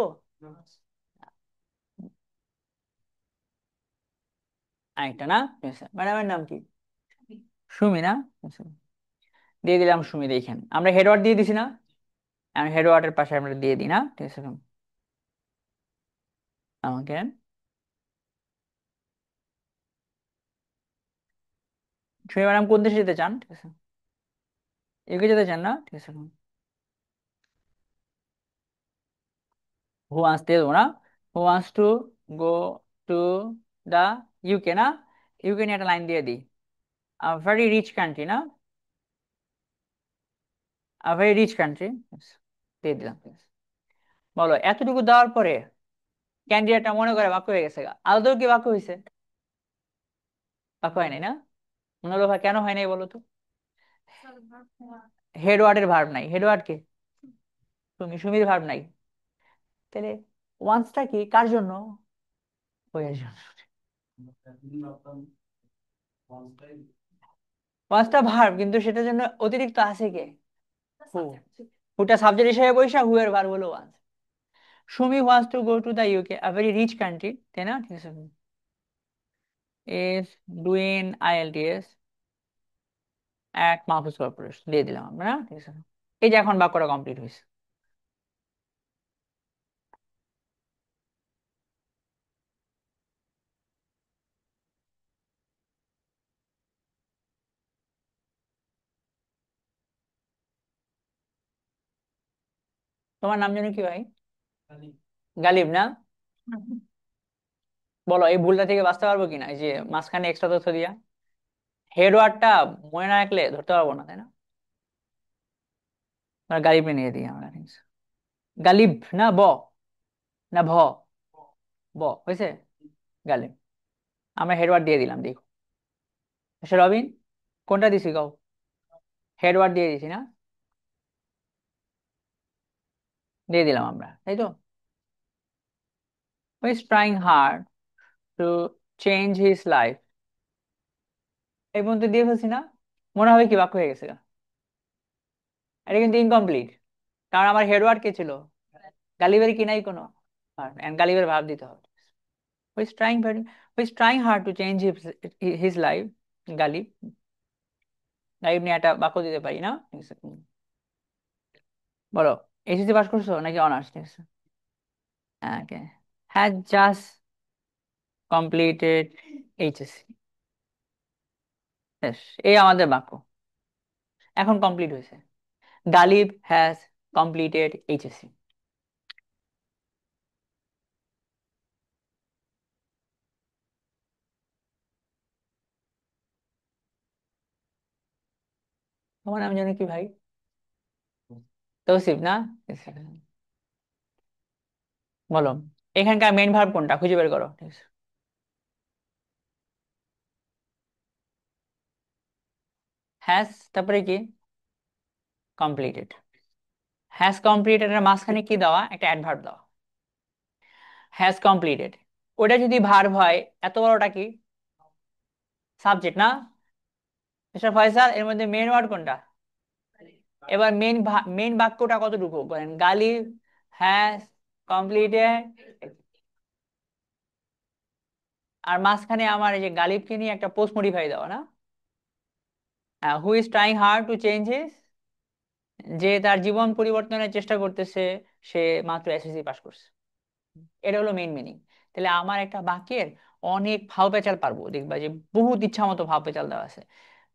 আরেকটা না? ম্যাডামের নাম কি? সুমি না? আচ্ছা, দিয়ে দিলাম সুমি। দেখেন আমরা হেডওয়ার্ড দিয়ে দিছি না? আমি হেডওয়ার্ডের পাশে আমরা দিয়ে দিই না, ঠিক আছে। আমাকে সুমি ম্যাডাম কোন দেশে যেতে চান, ঠিক আছে? ইউকে যেতে চান না, ঠিক আছে। হু ওয়ান্টস দিয়ে দেবো না? Who wants to go to the UK না? ইউকে নিয়ে একটা লাইন দিয়ে দিই। ভেরি রিচ কান্ট্রি না? ভেরি রিচ কান্ট্রি, দিয়ে দিলাম, ঠিক আছে। বলো এতটুকু দেওয়ার পরে ক্যান্ডিডেটটা মনে করে বাক্য হয়ে গেছে গা, আদৌ কি বাক্য হয়েছে? বাক্য হয় নাই না? মনোলোভা কেন হয় নাই বলো তো? হেডওয়ার্ডের ভার্ব নাই, হেডওয়ার্ড কে? তুমি, সুমির ভার্ব নাই। তাহলে ওয়ান্সটা কি কার জন্য? প্রয়োজন। পাঁচটা ভার্ব, কিন্তু সেটার জন্য অতিরিক্ত আছে কে? হু। হুটা সাবজেক্ট হিসেবে বৈশা, হু এর ভার্ব হলো wants. Sumi wants to go to the UK, a very rich country, তাই না? ঠিক আছে। Is doing IELTS at Mahfuz Corporation, দিয়ে দিলাম আমরা, না? ঠিক আছে। এই যে এখন বাক্যটা কমপ্লিট হয়েছে। তোমার নাম জানি কি ভাই? গালিব, না? বলো এই ভুলটা থেকে বাঁচতে পারবো কিনা, এই যে মাঝখানে এক্সট্রা তথ্য দিয়া। হেড ওয়ার্ডটা মনে না রাখলে ধরতে পারবো না, তাই না? আর গালিব নিয়ে দিই আমরা, ঠিক আছে। গালিব, না ব, না ভ, ব হয়েছে। গালিব। আমরা হেড ওয়ার্ড দিয়ে দিলাম, দেখো। আচ্ছা রবিন, কোনটা দিছি কও? হেড ওয়ার্ড দিয়ে দিছি না? দিয়ে দিলাম আমরা, তাই তো? He is trying hard to change his life. এই পর্যন্ত দিয়ে ফেলছি না? মনে হবে কি বাক্য হয়ে গেছে? এটা কিন্তু ইনকমপ্লিট, কারণ আমার হেড ওয়ার্ড কে ছিল? গালিবের কি নাই কোনো? and গালিবের ভাব দিতে হবে। who is trying very who is trying hard to change his life। Ghalib. Ghalib নিয়ে একটা বাক্য দিতে পারি, না? ঠিক আছে। বলো, এসএসসি পাস করছো নাকি অনার্স? ঠিক আছে। Okay. Has just completed HSC. এই আমাদের বাক্য এখন কমপ্লিট হয়েছে। Ghalib has completed HSC. তোমার নাম জানো কি ভাই? তৌসিফ, না? Yes, বলো, এখানকার মেইন ভার্ব কোনটা খুঁজে বের করো, ঠিক আছে। হ্যাজ, তারপরে কি? কমপ্লিটেড। হ্যাজ কমপ্লিটেড এর মাঝখানে কি দেওয়া? একটা অ্যাডভার্ব দেওয়া। হ্যাজ কমপ্লিটেড, ওটা যদি ভার্ব হয়, এত বড়টা কি? সাবজেক্ট, না? মিস্টার ফয়সাল, এর মধ্যে মেইন ওয়ার্ড কোনটা? এবার মেইন বাক্যটা কতটুকু বলেন? Ghalib has completed. আর মাঝখানে আমার এই যে গালিবকে নিয়ে একটা পোস্ট মডিফাই দেওয়া, না? Who is trying hard to change his, যে তার জীবন পরিবর্তনের চেষ্টা করতেছে, সে মাত্র এসএসসি পাস করছে। এটা হলো মেইন মিনিং। তাহলে আমার একটা বাক্যের অনেক ভাব পেঁচাল পারবো, দেখবা যে বহুত ইচ্ছা মতো ভাব পেঁচাল দেওয়া আছে।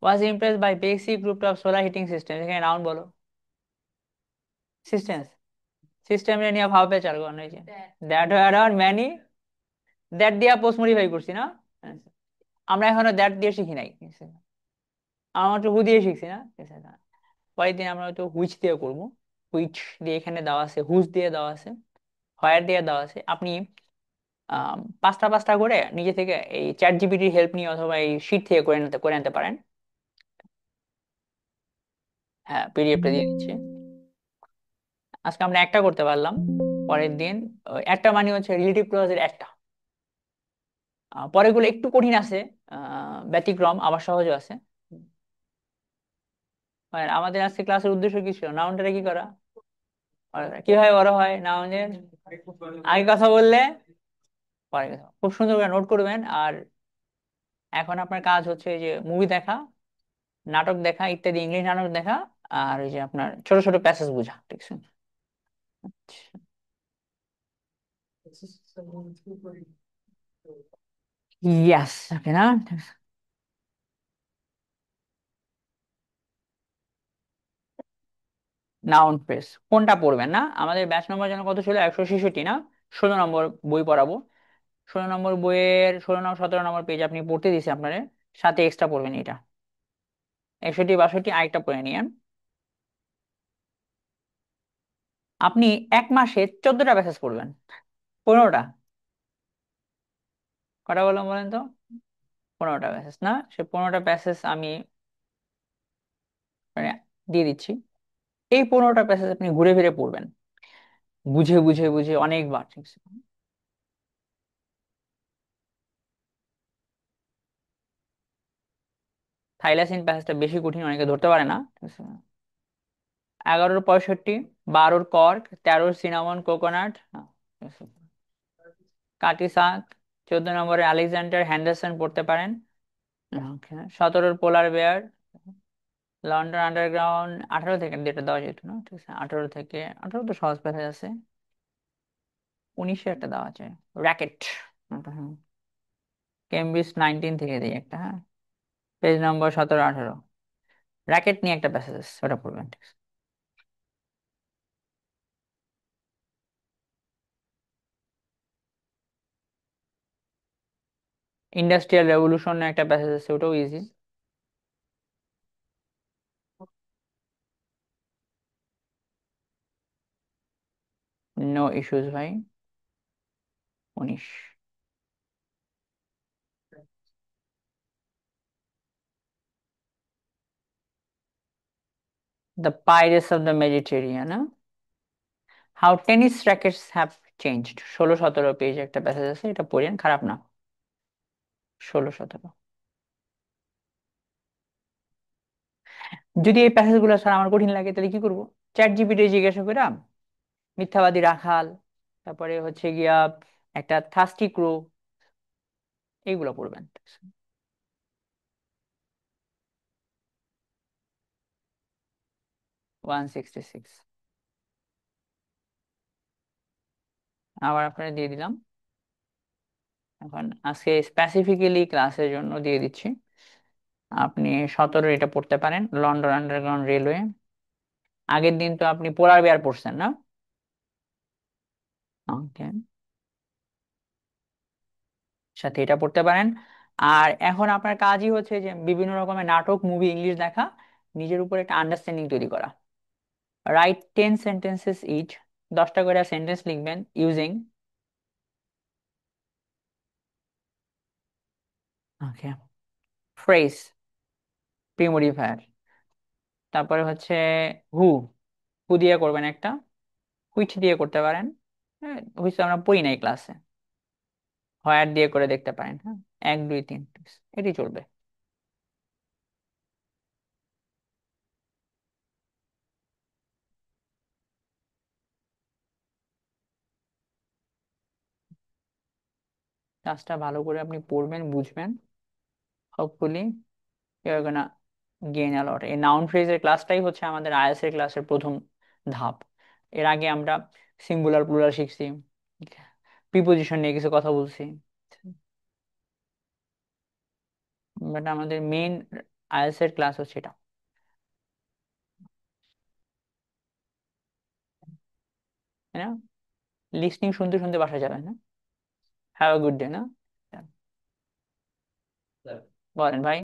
Was impressed by basic rooftop solar heating system, এখানে নাউন বলো। সিস্টেম। সিস্টেম নিয়ে ভাব পেঁচাল কোন হয়েছে? That were are many. That দিয়া পোস্ট মডিফাই করছি, না? আমরা এখনো দ্যাট দিয়ে শিখি নাই, ঠিক আছে? আমরা তো হু দিয়ে শিখছি, না? ঠিক আছে, না। পরের দিন আমরা হয়তো হুইচ দিয়ে করবো। হুইচ দিয়ে এখানে দেওয়া আছে, হুজ দিয়ে দেওয়া আছে, হোয়ার দিয়ে দেওয়া আছে। আপনি পাঁচটা পাঁচটা করে নিজে থেকে এই চ্যাট জিপিটির হেল্প নিয়ে অথবা এই শিট থেকে করে আনতে পারেন। হ্যাঁ, পিডিএফটা দিয়ে দিচ্ছি। আজকে আমরা একটা করতে পারলাম। পরের দিন একটা মানে হচ্ছে রিলেটিভ ক্লজের একটা। পরেরগুলো একটু কঠিন আছে, ব্যতিক্রম, আবার সহজও আছে। আর আমাদের আজকে ক্লাসের উদ্দেশ্য কি ছিল? নাউনটা কি করা। কিভাবে বড় হয় নাউনের? আগে কথা বললে পরে কথা, খুব সুন্দর করে নোট করবেন। আর এখন আপনার কাজ হচ্ছে এই যে মুভি দেখা, নাটক দেখা, ইত্যাদি, ইংলিশ নাটক দেখা, আর এই যে আপনার ছোট ছোট প্যাসেজ বোঝা, ঠিক আছে। ইয়াস, ওকে, না? নাউন ফ্রেজ কোনটা পড়বেন, না? আমাদের ব্যাচ নম্বর যেন কত ছিল? 166, না? 16 নম্বর বই পড়াবো। 16 নম্বর বইয়ের 16 নম্বর 17 নম্বর পেজ আপনি পড়তে দিছি আপনারে, সাথে এক্সট্রা পড়বেন এটা। 61 62 আরেকটা পড়ে নিয়েন। আপনি এক মাসে 14টা প্যাসেজ পড়বেন। 15টা। কটা বললাম বলেন তো? 15টা প্যাসেজ, না? সে 15টা প্যাসেজ আমি মানে দিয়ে দিচ্ছি। এই 15টা প্যাসেজ আপনি ঘুরে ফিরে পড়বেন, বুঝে বুঝে বুঝে অনেকবার, ঠিক আছে। থাইলাসিন প্যাসেজটা বেশি কঠিন, অনেকে ধরতে পারে না, ঠিক আছে? 11-65, 12 কর্ক, 13 সিনামন কোকোনাট, কাটিসাক, 14 নম্বরে আলেকজান্ডার হ্যান্ডারসন পড়তে পারেন। 17 পোলার বেয়ার, লন্ডন আন্ডারগ্রাউন্ড। 18 থেকে যেটা দেওয়া যেত না, ঠিক আছে? 18 থেকে 18 তো সহজ প্যাসেজ আছে। 19-এ একটা দেওয়া আছে, র্যাকেট। কেমব্রিজ 19 থেকে দিই একটা, হ্যাঁ। পেজ নম্বর 17-18, র্যাকেট নিয়ে একটা প্যাসেজ আছে, ওটা পড়বেন, ঠিক আছে? ইন্ডাস্ট্রিয়াল রেভলিউশন একটা প্যাসেজ আছে, ওটাও ইজি। নো ইস্যুস ভাই। 19। The pirates of the Mediterranean, how tennis rackets have changed. 16-17 page একটা প্যাসেজ আছে, এটা পড়েন, খারাপ না। 16-17। যদি এই প্যাসেজগুলো স্যার আমার কঠিন লাগে, তাহলে কি করবো? চ্যাট জিপিটি জিজ্ঞাসা করে মিথ্যাবাদী রাখাল, তারপরে হচ্ছে গিয়া একটা থাস্টি ক্রো, এইগুলো পড়বেন। 166। আবার আপনারা দিয়ে দিলাম। এখন আজকে স্পেসিফিক্যালি ক্লাসের জন্য দিয়ে দিচ্ছি। আপনি 17 এটা পড়তে পারেন, লন্ডন আন্ডারগ্রাউন্ড রেলওয়ে। আগের দিন তো আপনি পোলার বেয়ার পড়ছেন না? ওকে, সাথে এটা পড়তে পারেন। আর এখন আপনার কাজই হচ্ছে যে বিভিন্ন রকমের নাটক, মুভি, ইংলিশ দেখা, নিজের উপর একটা আন্ডারস্ট্যান্ডিং তৈরি করা। রাইট 10 সেন্টেন্সেস ইচ, 10টা করে সেন্টেন্স লিখবেন ইউজিং, ওকে, ফ্রেজ, প্রিমোডিফায়ার। তারপরে হচ্ছে হু, হু দিয়ে করবেন একটা, হুইচ দিয়ে করতে পারেন। হ্যাঁ, হুইচ আমরা পড়ি নাই ক্লাসে। হোয়ার দিয়ে করে দেখতে পারেন, হ্যাঁ। 1, 2, 3, এটি চলবে। কাজটা ভালো করে আপনি পড়বেন, বুঝবেন, hopefully you are gonna gain a lot. এই নাউন ফ্রেজের ক্লাসটাই হচ্ছে আমাদের আইএলটিএস এর ক্লাসের প্রথম ধাপ। এর আগে আমরা সিঙ্গুলার প্লুরাল শিখছি, প্রিপোজিশন নিয়ে কিছু কথা বলছি, বাট আমাদের মেইন আইএলটিএস এর ক্লাস হচ্ছে এটা, তাই না? লিসনিং শুনতে শুনতে বাসা যাবে না? হ্যাভ আ গুড ডে, না? বলেন ভাই।